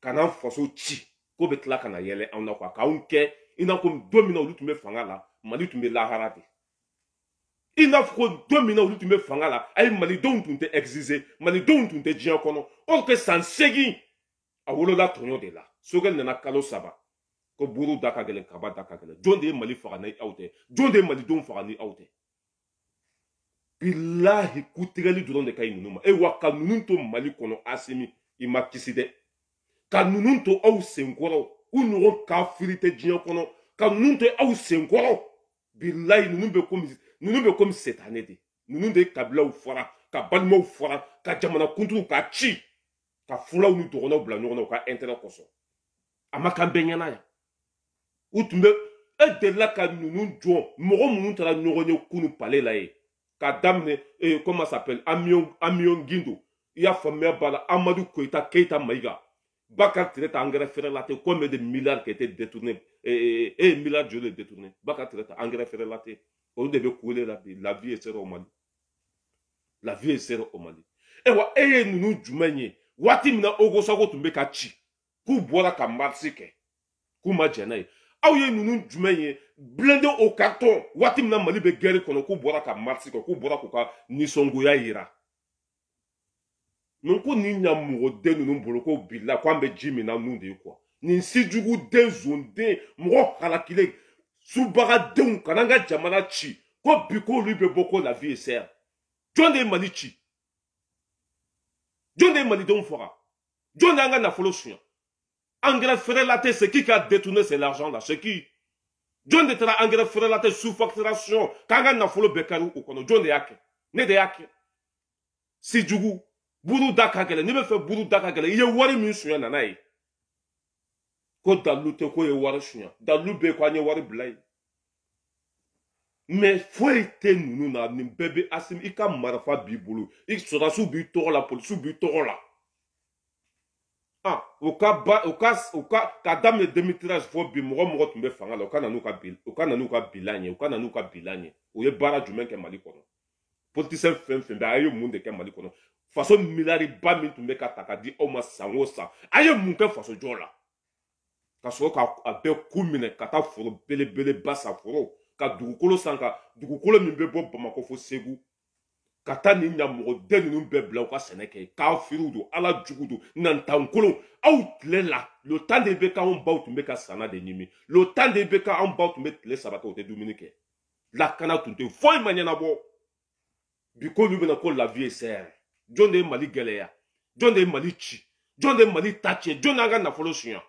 ka n'an faso ci ko bɛ tila ka na yɛlɛ anw na quoi k'anw kɛ i n'a fɔ don min na olu tun bɛ fanga la Mali tun bɛ lahara de i n'a fɔ don min na olu tun bɛ fanga la ayi malidenw tun tɛ exiger malidenw tun tɛ diɲɛ kɔnɔ or que san 8 a wolola tɔɲɔ de la Sogɛli nana kalo 3 ko buru da ka gɛlɛn kaba da ka gɛlɛn jɔn de ye Mali faga ni aw tɛ jɔn de ye malidenw faga ni aw tɛ bilahi ku tigɛli dɔrɔn de ka ɲi ninnu ma e wa ka ninnu to Mali kɔnɔ Asimi i ma kisi dɛ ka ninnu to aw senkɔrɔ u ɲɔgɔn kafiri tɛ diɲɛ kɔnɔ ka ninnu to aw senkɔrɔ bilahi ninnu bɛ komi setane de ninnu de ye kabilaw fara ka balimaw fara ka jamana kuntigiw ka ci ka fulaw ni dɔgɔnɔw bila ɲɔgɔn na u ka intérêt kosɔn a ma kan bɛɛ ɲɛna yan u tun bɛ e delila ka ninnu jɔ mɔgɔ minnu taara ɲɔgɔn ye kunu palais la ye k'a daminɛ comment ça s'appelle Amion Guindo i y'a faamuya b'a la Amadou Keita Maïga Bakar Tireta engrais ferait la terre combien de milliards qui étaient détournés milliards de détournés Bakar Tireta engrais ferait la terre on devait couler la vie est chère au Mali la vie est chère au Mali et wa eye nunu jumɛn wati mina ogosago tun bɛ ka ci k'u bɔra ka marche kɛ k'u ma jɛn n'a ye aw ye nunu jumɛn ye blindé au carton wati mina Mali bɛ guerre kɔnɔ k'u bɔra ka marche kɛ k'u bɔra k'u ka nisɔngoya yira mais ko ni ɲamɔgɔden ninnu bolo ko bila k'an bɛ ji min na nun de ye quoi nin sijuguden zonden mɔgɔ halakilen subagadenw kana an ka jamana ci ko bi k'olu bɛ bɔ ko la vie est chère jɔn de ye Mali ci jɔn de ye malidenw faga jɔn de y'an ka nafolo suɲɛ engrais feere la tɛ c'est qui qui a détourné cet argent là c'est qui jɔn de taara engrais feere la tɛ sous-facturation k'an ka nafolo bɛɛ kari o kɔnɔ jɔn de y'a kɛ ne de y'a kɛ sijugu buru da ka gɛlɛn n'i bɛ fɛ buru da ka gɛlɛn i ye wari min suɲɛ nana ye ko dalilu tɛ ko ye wari suɲɛ dalilu bɛ yen ko an ye wari bila yen mais foyi tɛ ninnu na nin bɛɛ bɛ Asimi i ka marifa b'i bolo i sɔrɔdasiw b'i tɔgɔ la polisiw b'i tɔgɔ la ka daminɛ 2013 fɔ bi mɔgɔ mɔgɔ tun bɛ fanga la u ka na n'u ka bilan ye u ka na n'u ka bilan ye u ye baara jumɛn kɛ Mali kɔnɔ politicien fɛn fɛn bɛ a ye mun de kɛ Mali kɔnɔ faso miliyari ba min tun bɛ ka ta ka di aw ma san o san a ye mun kɛ faso jɔ la ka sɔrɔ k'a bɛɛ ku minɛ ka taa foro belebeleba san foro ka dugukolo san ka dugukolo min bɛ bɔ Bamakɔ fo Segu ka taa nin ɲamɔgɔden ninnu bɛɛ bila u ka sɛnɛ kɛ kafiriw don ala jugu don nantankolon aw tile la le temps de bɛ k'anw baw tun bɛ ka sanna de ɲimi le temps de bɛ k'anw baw tun bɛ tile 3 kɛ u tɛ dumuni kɛ lakana tun tɛ foyi ma ɲɛnabɔ bi k'olu bɛna ko la vie est chère jɔn de ye Mali gɛlɛya jɔn de ye Mali ci jɔn de ye Mali ta tiɲɛ jɔn y'an ka nafolo suɲɛ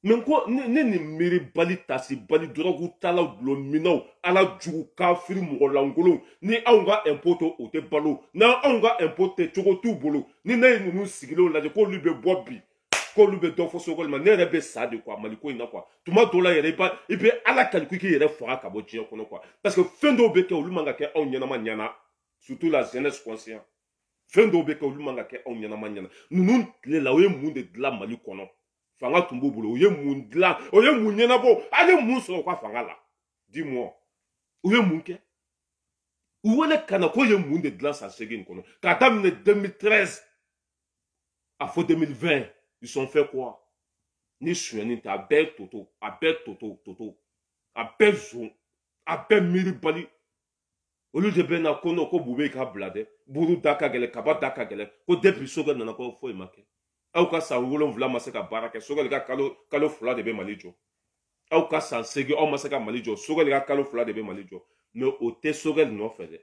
mais ko ne ni miiri bali tasi bali dɔrɔgu talaw dulɔminaw ala jugu kafiri mɔgɔ lankolonw ni anw ka impôt to o tɛ balo n'anw ka impôt tɛ cogo t'u bolo ni ne ye ninnu sigilenw lajɛ k'olu bɛ bɔ bi k'olu bɛ dɔ fɔ Sogɛli ma ne yɛrɛ bɛ sa de quoi Mali ko in na quoi tuma dɔw la yɛrɛ i bɛ ala kali k'i yɛrɛ faga ka bɔ diɲɛ kɔnɔ quoi parce que fɛn dɔw bɛ kɛ olu man ka kɛ anw ɲɛnama ɲɛna surtout la jeunesse conscient fɛn dɔw bɛ kɛ olu man ka kɛ anw ɲɛnama ɲɛna ninnu tile la o ye mun de dilan Mali kɔnɔ fanga tun b'u bolo u ye mun dilan o ye mun ɲɛnabɔ a ye mun sɔrɔ u ka fanga la dis-moi u ye mun kɛ u wele ka na ko ye mun de dilan san 8 kɔnɔ k'a daminɛ 2013 a fɔ 2020 Ils sont fait quoi? Ni sueni ta bel toto, a bel toto, a bel zon, a bel miribali. Olu de bena kono ko bube ka blade, buru daka gele, kaba daka gele, ko depuis sogal nana ko foi make. Au ka sa wolon vla maseka barake, sogal ga kalo fula de be malijo. Au ka sa sege o maseka malijo, sogal ga kalo fula de be malijo. Mais o te sogal no fede.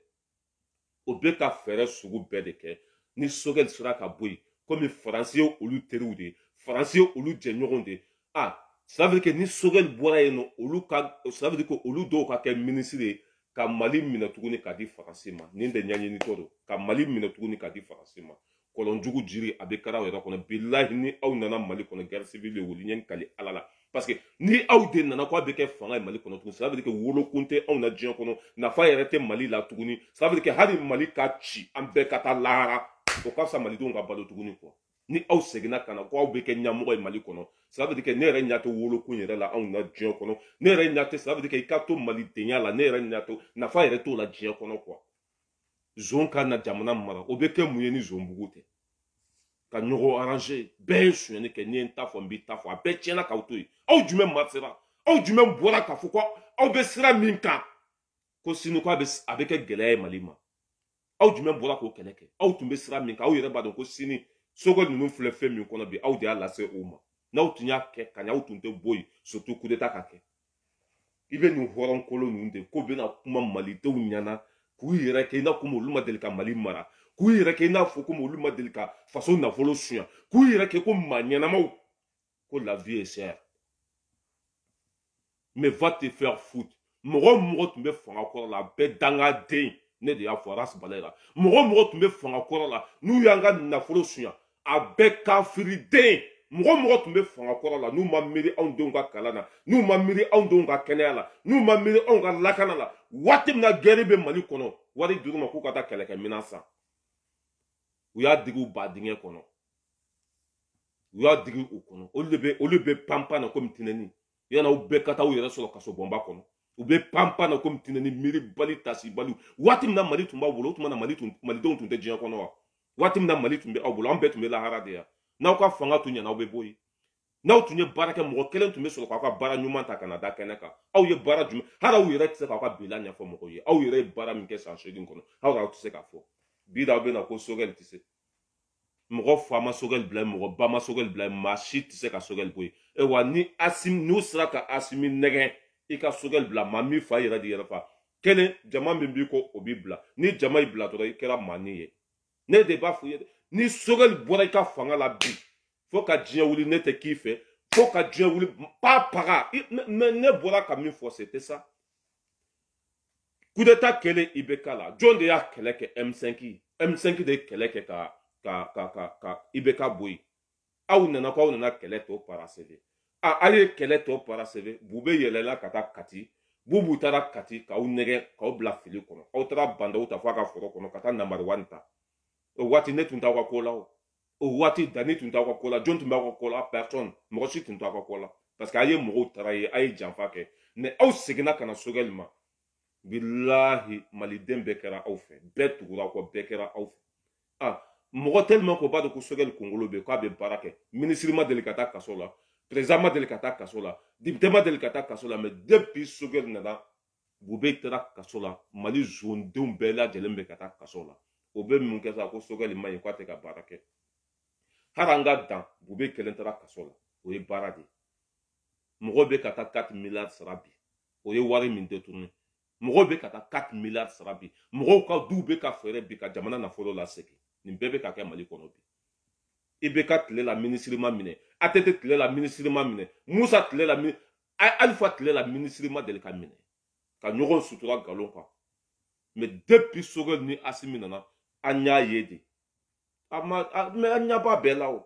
O be ka fere sugu be de ke, ni sogal sera ka boy, comme français olu teru de. Français olu jenyoron de ah ça veut dire que ni sogel bora eno olu ka ça veut dire que olu do ka ke ministre ka mali mina tuguni ka di français ma ni de nyanye ni todo ka mali mina tuguni ka di français ma kolon jugu jiri abe kara wera kono billahi ni aw nana mali kono guerre civile woli nyen kali alala parce que ni aw de nana ko abe ke fanga mali kono tuguni ça veut dire que wolo kunte aw na jian kono na fa yerete mali la tuguni ça veut dire que hari mali ka chi ambe kata lara ko ka sa mali do nga balo tuguni quoi ni aw segina kana ko aw be ke nyamogo mali kono ça veut dire que ne re nyato wolo kunyere la aw na jian kono ne re nyato ça veut dire que ikato mali tenya la ne re nyato na fa yere to la jian kono quoi zonka na jamana mara o be ke muyeni zombugute ka nyogo arranger ben suene ke ni ntafo mbi tafo abe tiena ka utoyi aw jume matsera aw jume bora ka fuko aw be sira minka ko sinu ko abe ke gele malima aw jume bora ko keleke aw tumbe sira minka aw yere badon ko sini sogol nunu filɛ fɛn min kɔnɔ bi aw de y'a lase o ma n'aw tun y'a kɛ ka ɲɛ aw tun tɛ bɔ yen surtout coup d'état ka kɛ i bɛ nin hɔrɔnkolo ninnu de ko bɛna kuma malidenw ɲɛna k'u yɛrɛ kɛ i n'a komi olu ma deli ka mali mara k'u yɛrɛ kɛ i n'a fɔ komi olu ma deli ka faso nafolo suɲɛ k'u yɛrɛ kɛ ko maa ɲɛnamaw ko la vie est chère mais va te faire foutre mɔgɔ mɔgɔ tun bɛ fanga kɔrɔ la a bɛɛ dangaden ne de y'a fɔ Ras Balayira mɔgɔ mɔgɔ tun bɛ fanga kɔrɔ la n'u y'an ka nafolo suɲɛ a bɛɛ kafiriden mɔgɔ mɔgɔ tun bɛ fanga kɔrɔ la n'u ma miiri anw denw ka kalan na n'u ma miiri anw denw ka kɛnɛya la n'u ma miiri anw ka lakana la waati min na gɛrɛ bɛ Mali kɔnɔ wari dir'u ma k'u ka taa kɛlɛkɛminɛn san u y'a digi u badingɛ kɔnɔ u y'a digi u kɔnɔ olu bɛ panpan na komi tinɛni yanni aw bɛɛ ka taa u yɛrɛ sɔrɔ kasobɔnba kɔnɔ u bɛ panpan na komi tinɛni miiri bali tasi bali waati min na Mali tun b'aw bolo o tuma na malidenw tun tɛ diɲɛ kɔnɔ wa waati min na Mali tun bɛ aw bolo an bɛɛ tun bɛ lahara de yan n'aw ka fanga tun ɲɛna aw bɛ bɔ yen n'aw tun ye baara kɛ mɔgɔ kelen tun bɛ sɔrɔ k'aw ka baara ɲuman ta ka na da kɛnɛ kan aw ye baara jumɛn hali aw yɛrɛ tɛ se k'aw ka bila ɲɛfɔ mɔgɔw ye aw yɛrɛ ye baara min kɛ san 8 kɔnɔ aw tɛ se k'a fɔ bi da aw bɛ na ko Sogɛl tɛ se mɔgɔ fa ma Sogɛl bila yen mɔgɔ ba ma Sogɛl bila yen maa si tɛ se ka Sogɛl bɔ yen wa ni Asimi n'u sera ka Asimi nɛgɛn i ka Sogɛl bila maa min fa yɛrɛ de yɛrɛ fa kelen jama min b'i kɔ o b'i bila ni jama y'i bila dɔrɔn i kɛra maani ye ne de b'a fɔ i ye ni Sogɛl bɔra i ka fanga la bi fo ka diɲɛ wuli ne tɛ k'i fɛ fo ka diɲɛ wuli pas paga mais ne bɔra ka min fɔ c'était ça coup d'état kɛlen IBK la jɔn de y'a kɛlɛ kɛ M5 de ye kɛlɛ kɛ ka IBK bɔ yen aw nana k'aw nana kɛlɛ tɔ paraseve aw ye kɛlɛ tɔ paraseve Bube yɛlɛla ka taa Kati Bubu taara Kati k'aw nɛgɛ k'aw bila fili kɔnɔ aw taara bandaw ta fo a ka foro kɔnɔ ka taa namari wani ta o waati ne tun t'aw ka ko la o waati Dani tun t'aw ka ko la jɔn tun b'aw ka ko la personne mɔgɔ si tun t'aw ka ko la parce que a ye mɔgɔw taara ye a ye janfa kɛ mais aw seginna ka na Sogɛl ma bilahi maliden bɛɛ kɛra aw fɛ bɛɛ tugura aw kɔ bɛɛ kɛra aw fɛ mɔgɔ tellement ko b'a dɔn ko Sogɛl kunkolo bɛ k'a bɛ baara kɛ ministre ma deli ka taa kaso la président ma deli ka taa kaso la député ma deli ka taa kaso la mais depuis Sogɛl nana Bube taara kaso la Mali zondenw bɛɛ lajɛlen bɛ ka taa kaso la o bɛ mun kɛ sa ko Sogɛl ma ɲi k'a tɛ ka baara kɛ hali an ka dan Bube kelen taara kaso la o ye baara de mɔgɔ bɛ ka taa 4 milliards sara bi o ye wari min détourné mɔgɔ bɛ ka taa 4 milliards sara bi mɔgɔw ka duw bɛ ka fɛɛrɛ bi ka jamana nafolo lasegin nin bɛɛ bɛ ka kɛ Mali kɔnɔ bi IBK tile la ministre ma minɛ ATT tile la ministre ma minɛ Musa tile la Alifa tile la ministre ma deli ka minɛ ka ɲɔgɔn sutura galon kan mais depuis Sogɛl ni Asimi nana an y'a ye de mais an ɲɛ b'a bɛɛ la o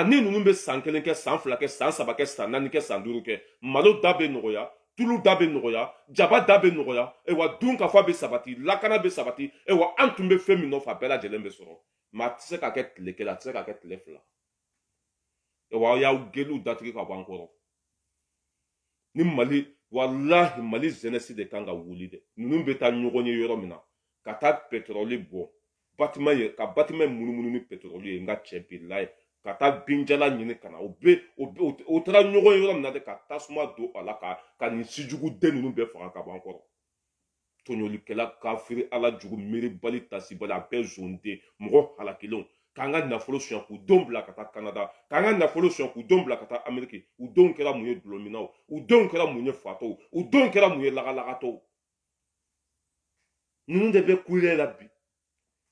ni ninnu bɛ san 1 kɛ san 2 kɛ san 3 kɛ san 4 kɛ san 5 kɛ malo da bɛ nɔgɔya tulu da bɛ nɔgɔya jaba da bɛ nɔgɔya dunkafa bɛ sabati lakana bɛ sabati an tun bɛ fɛn min nɔfɛ a bɛɛ lajɛlen bɛ sɔrɔ mais a tɛ se ka kɛ tile 1 a tɛ se ka kɛ tile 2 aw y'aw geliw datigi ka bɔ an kɔrɔ ni Mali walahi Mali jeunesse de kan ka wuli dɛ ninnu bɛ taa ɲɔgɔn ye yɔrɔ min na ka taa pétrole bɔ bâtiment ye ka bâtiment munumunu ni pétrole ye n ka cɛ billahi ka taa binjala ɲini ka na o taara ɲɔgɔn yɔrɔ min na de ka tasuma don a la ka nin sijugu den ninnu bɛɛ faga ka bɔ an kɔrɔ tɔɲɔlikɛla kafiri ala jugu miiribali tasibali a bɛɛ zonde mɔgɔ halakilenw k'an ka nafolo suɲɛ k'u denw bila ka taa kanada k'an ka nafolo suɲɛ k'u denw bila ka taa ameriki u denw kɛra mun ye dulominaw u denw kɛra mun ye fatɔw u denw kɛra mun ye lagalagatɔw ninnu de bɛ kule la bi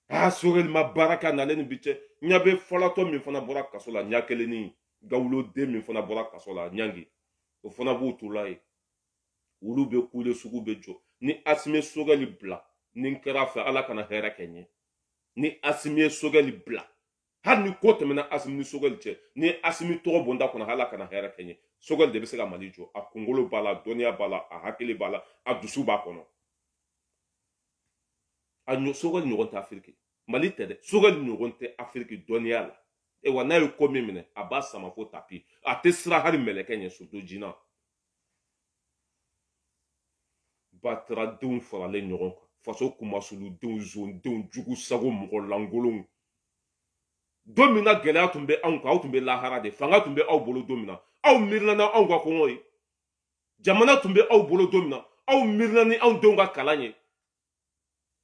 Sogɛli ma baara kɛ nalen ni bi cɛ ɲa bɛ fɔlɔtɔ min fana bɔra kaso la ɲa kelen ni gawuloden min fana bɔra kaso la ɲangi o fana b'u tula ye olu bɛ kule sugu bɛ jɔ ni Asimi Sogɛli bila ni kɛra fɛ ala kana hɛrɛ kɛ ɲɛ ni Asimi ye Sogɛli bila hali ni ko tɛmɛna Asimi ni Sogɛli cɛ ni Asimi tɔgɔ bonda kɔnɔ ala kana hɛrɛ kɛ ɲɛ Sogɛli de bɛ se ka Mali jɔ a kunkolo b'a la dɔnniya b'a la a hakili b'a la a dusu b'a kɔnɔ a Sogɛli ɲɔgɔn tɛ Afiriki Mali tɛ dɛ Sogɛli ɲɔgɔn tɛ Afiriki dɔnniya la wa n'a ye ko min minɛ a b'a sama fo tapi a tɛ sira hali mɛlɛkɛ ɲɛ surtout jinɛ bataradenw faralen ɲɔgɔn kan faso kumasuludenw zondenw jugu sago mɔgɔ lankolonw don min na gɛlɛya tun bɛ anw kan aw tun bɛ lahara de fanga tun bɛ aw bolo don min na aw miirila na anw ka kɔngɔ ye jamana tun bɛ aw bolo don min na aw miirila ni anw denw ka kalan ye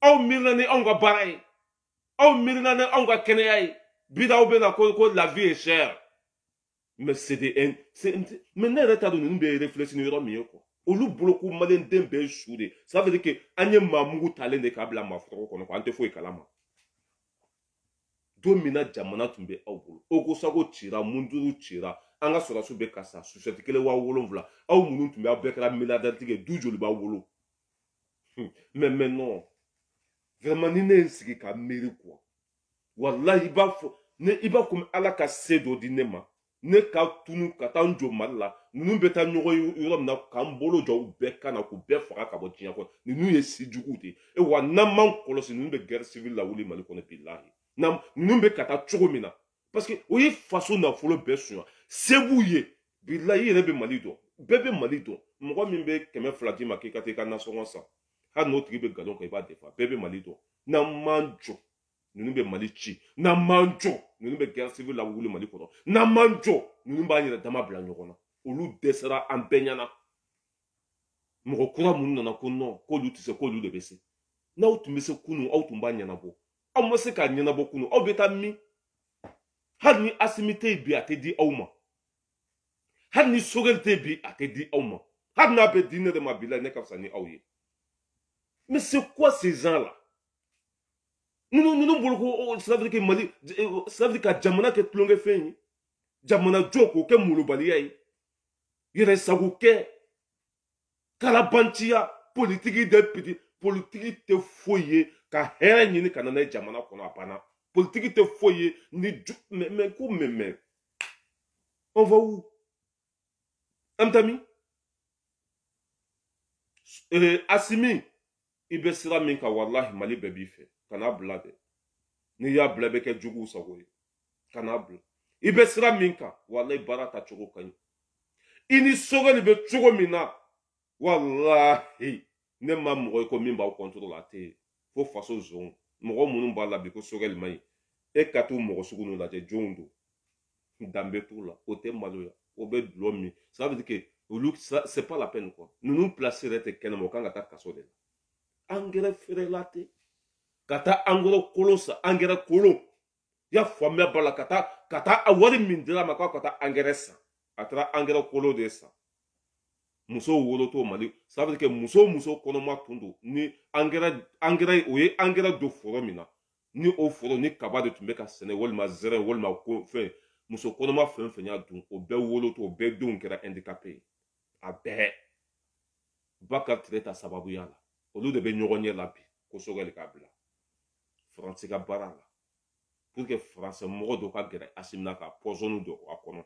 aw miirila ni anw ka baara ye aw miirila ni anw ka kɛnɛya ye bi aw bɛ na ko la vie est chère mais mais ne yɛrɛ t'a dɔn ninnu bɛ réfléchir ni yɔrɔ min ye quoi olu bolo ko maliyɛn den bɛɛ ye su de ça veut dire que an ye maa mugu talen de k'a bila maaforoko kɔnɔ an tɛ foyi kalama don min na jamana tun bɛ aw bolo Ogosago cira Munduru cira an ka sɔrɔdasiw bɛ ka sa susɛti kelen 7000 aw minnu tun bɛ aw bɛɛ kɛra milliardaire tigi ye du joli b'aw bolo mais non vraiment ni ne ye n sigi ka miiri quoi walahi i b'a fɔ i b'a komi ala ka se dɔ di ne ma ne ka tunu ka taa n jɔ Mali la ninnu bɛ taa ɲɔgɔn yɔrɔ min na k'an bolo jɔ u bɛɛ kan na k'u bɛɛ faga ka bɔ diɲɛ kɔnɔ ninnu ye sijuguw de ye wa n'an m'an kɔlɔsi ninnu bɛ guerre civile lawuli Mali kɔnɔ bilahi ninnu bɛ ka taa cogo min na parce que o ye faso nafolo bɛɛ suɲɛ se b'u ye bilahi i yɛrɛ bɛ Mali dɔn bɛɛ bɛ Mali dɔn mɔgɔ min bɛ 200 d'i ma k'i ka taa i ka nasɔngɔ san hali n'o tigi bɛ nkalon kan i b'a defa bɛɛ bɛ Mali dɔn n'an m'an jɔ ninnu bɛ Mali ci n'an m'an jɔ ninnu bɛ guerre civile lawuli Mali kɔnɔ n'an m'an jɔ ninnu b'an yɛrɛ dama bila ɲɔgɔn na olu dɛsɛra an bɛɛ ɲɛna mɔgɔ kura minnu nana ko non k'olu tɛ se k'olu de bɛ se n'aw tun bɛ se kunun aw tun b'a ɲɛnabɔ aw ma se k'a ɲɛnabɔ kunun aw bɛ taa min hali ni Asimi tɛ yen bi a tɛ di aw ma hali ni Sogɛli tɛ yen bi a tɛ di aw ma hali n'a bɛ di ne de ma bilahi ne ka fisa ni aw ye mais c'est quoi ces gens là ninnu bolo ko ça veut dire que Mali ça veut dire ka jamana kɛ tulonkɛfɛn ye jamana jɔ k'o kɛ molobaliya ye yɛrɛ sago kɛ kalabanciya politiki de piti politiki tɛ foyi ye ka hɛrɛ ɲini ka na n'a ye jamana kɔnɔ a banna politiki tɛ foyi ye ni mais ko mais on va où an bɛ taa min Asimi i bɛ sira min kan walahi Mali bɛɛ b'i fɛ kana bila dɛ n'i y'a bila i bɛ kɛ juguw sago ye kana bila i bɛ sira min kan walahi baara ta cogo ka ɲi i ni Sogɛli bɛ cogo min na walahi ne ma mɔgɔ ye ko min b'aw contrôle a tɛ yen fo faso zon mɔgɔ minnu b'a la bi ko Sogɛli man ɲi e ka t'u mɔgɔ sugu ninnu lajɛ jɔnw don danbe t'u la o tɛ maloya o bɛ dulɔ min ça veut dire que olu c'est pas la peine quoi ninnu place yɛrɛ tɛ kɛnɛma o kan ka taa kaso de la angɛrɛ feerela tɛ ka taa angɛrɛ kolon san angɛrɛ kolon i y'a faamuya b'a la ka taa a wari min dira a ma k'a ka taa angɛrɛ san a taara angɛrɛ kolon de san musow wolo t'o Mali ça veut dire que muso kɔnɔma tun don ni angɛrɛ o ye angɛrɛ don foro min na ni o foro ni kaba de tun bɛ ka sɛnɛ walima zɛrɛn walima fɛn muso kɔnɔma fɛn fɛn y'a dun o bɛɛ wolo t'o bɛɛ denw kɛra handicapé ye a bɛɛ Bakari Tireta sababuya la olu de bɛ ɲɔgɔn ɲɛ la bi ko Sogɛli k'a bila Faransi ka baara la pour que Faransi mɔgɔ dɔw ka gɛrɛ Asimina ka pɔsɔni don a kɔnɔ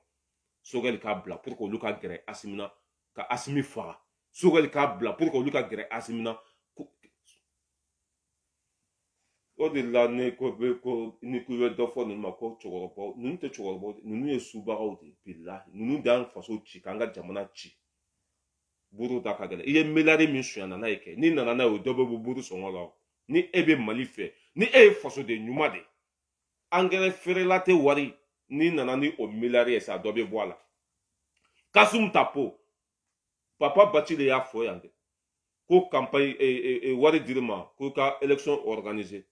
Sogɛli k'a bila pour que olu ka gɛrɛ Asimina ka Asimi faga Sogɛli k'a bila pour que olu ka gɛrɛ Asimina o de la ne ko ni ko bɛ dɔ fɔ ninnu ma ko cɛkɔrɔbaw ninnu tɛ cɛkɔrɔbaw ninnu ye subagaw de bilahi ninnu de y'an faso ci k'an ka jamana ci buru da ka gɛlɛn i ye miliyari min suɲana n'a ye kɛ n'i nana n'a ye o dɔ bɛ bɔ buru sɔngɔ la ni e bɛ Mali fɛ ni e ye fasoden ɲuman de angɛrɛ feerela tɛ wari ni nana ni o milliards ye sa dɔ bɛ bɔ a la Kasum Tapo papa Bachi de y'a fɔ yan de ko campagne wari dir'i ma ko ka élection organisée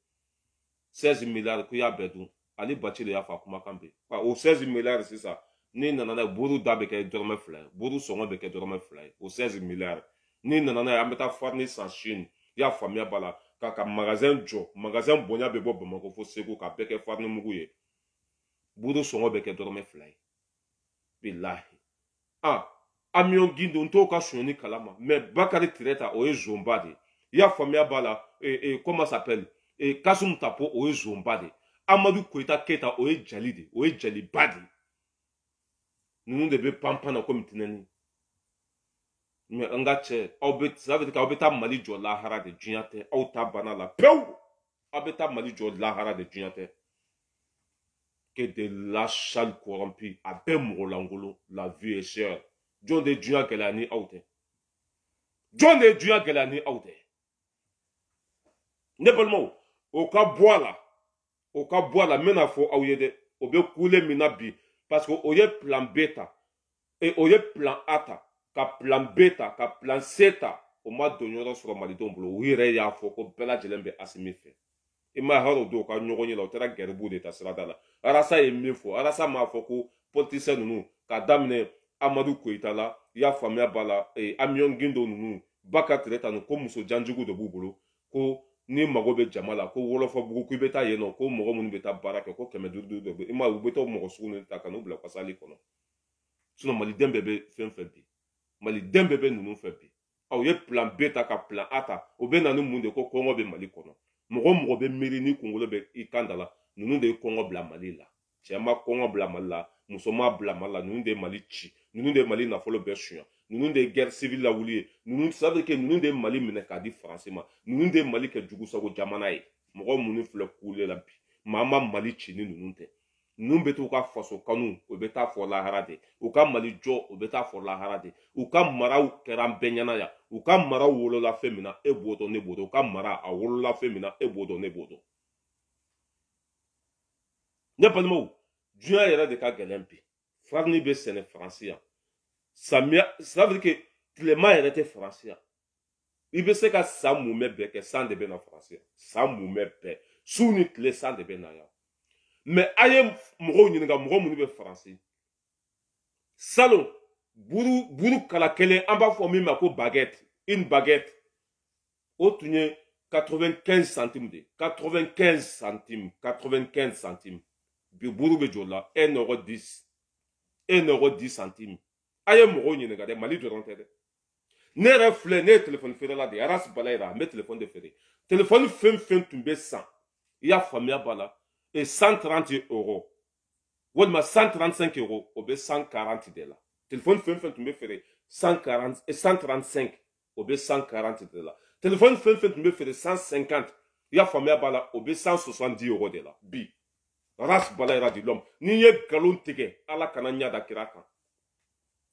16 milliards ko y'a bɛɛ dun ali Bachi de y'a fɔ a kumakan bɛ o 16 milliards sisan ni nana n'a ye buru da bɛ kɛ dɔrɔmɛ 2 ye buru sɔngɔ bɛ kɛ dɔrɔmɛ 2 ye o 16 milliards ni nana n'a ye an bɛ taa farine san Chine i y'a faamuya b'a la ka magasin jɔ magasin bonya bɛ bɔ Bamakɔ fo Segu ka bɛɛ kɛ farine mugu ye buru sɔngɔ bɛ kɛ dɔrɔmɛ 2 ye bilahi Amion Guindo n t'o ka sonyani kalama mais Bakari Tireta o ye zomba de i y'a faamuya b'a la comment ça s'appelle Kasum Tapo o ye zomba de Amadou Koita Keita o ye jali de o ye jaliba de ninnu de bɛ panpan na komi tinɛni mais an ka cɛ ça veut dire que aw bɛ taa Mali jɔ lahara de diɲɛ tɛ aw ta banna la pewu aw bɛ taa Mali jɔ lahara de diɲɛ tɛ que de lâchal corrompu a bɛɛ mɔgɔ lankolon la vie est chère jɔn de diɲɛ gɛlɛya ni aw tɛ jɔn de diɲɛ gɛlɛya ni aw tɛ ne balimaw o ka bɔ a la o ka bɔ a la n bɛna fɔ aw ye dɛ o bɛ kule min na bi parce que o ye plan B ta o ye plan A ta ka plan B ta ka plan C ta o ma don yɔrɔ sɔrɔ malidenw bolo u yɛrɛ y'a fɔ ko bɛɛ lajɛlen bɛ Asimi fɛ i ma hɛrɛ o don ka ɲɔgɔn ye la o taara gɛribuw de ta sirada la Arasa ye min fɔ Arasa m'a fɔ ko politicien ninnu ka daminɛ Amadou Koita la i y'a faamuya b'a la Amion Guindo ninnu Bakari Tireta ninnu ko muso janjugu de b'u bolo ko ni mago bɛ jama la ko Wɔlɔfɔbugu k'i bɛ taa yen nɔ ko mɔgɔ minnu bɛ taa baara kɛ ko 500 de bɛ i ma u bɛ taa mɔgɔ sugu ninnu ta ka n'u bila kasali kɔnɔ sinon maliden bɛɛ bɛ fɛn fɛn bi maliden bɛɛ bɛ ninnu fɛ bi aw ye plan B ta ka plan A ta o bɛ na ni mun de ko kɔngɔ bɛ Mali kɔnɔ mɔgɔ bɛ miiri ni kunkolo bɛ i kan da la ninnu de ye kɔngɔ bila Mali la cɛ ma kɔngɔ bila Mali la muso ma bila Mali la ninnu de ye Mali ci ninnu de ye Mali nafolo bɛɛ suɲɛ ninnu de ye guerre civile lawuli ye ninnu ça veut dire que ninnu de ye Mali minɛ k'a di Faransi ma ninnu de ye Mali kɛ jugusago jamana ye mɔgɔ minnu filɛ kule la bi maa ma Mali ci ni ninnu tɛ ninnu bɛ t'u ka faso kanu o bɛ taa fɔ lahara de u ka Mali jɔ o bɛ taa fɔ lahara de u ka maraw kɛra an bɛɛ ɲɛna yan u ka maraw wolola fɛn min na e b'o dɔn ne b'o dɔn u ka mara a wolola fɛn min na e b'o dɔn ne b'o dɔn ne balimaw diɲɛ yɛrɛ de ka gɛlɛn bi farine bɛ sɛnɛ Faransi yan samiya ça veut dire que tilema yɛrɛ tɛ Faransi yan i bɛ se ka san munmɛ bɛɛ kɛ san de bɛ na Faransi yan san munmɛ bɛɛ su ni tile san de bɛ na yan mais a ye mɔgɔw ɲininka mɔgɔ minnu bɛ Faransi salon buru kala kelen an b'a fɔ min ma ko baguette une baguette o tun ye 95 centimes de 95 centimes 95 centimes bi buru bɛ jɔ la 1,10 1,10 centimes a ye mɔgɔw ɲininka dɛ Mali dɔrɔn tɛ dɛ ne yɛrɛ filɛ ne ye téléphone feerela de ye Aras Balayira n bɛ téléphone de feere téléphone fɛn fɛn tun bɛ san i y'a faamuya b'a la et 130 euros walima 135 euros o bɛ 140 de la téléphone fɛn fɛn tun bɛ feere 135 o bɛ 140 de la téléphone fɛn fɛn tun bɛ feere 150 i y'a faamuya b'a la o bɛ 170 euros de la bi Aras Balayira de l'homme n'i ye nkalon tigɛ ala kana ɲa da kira kan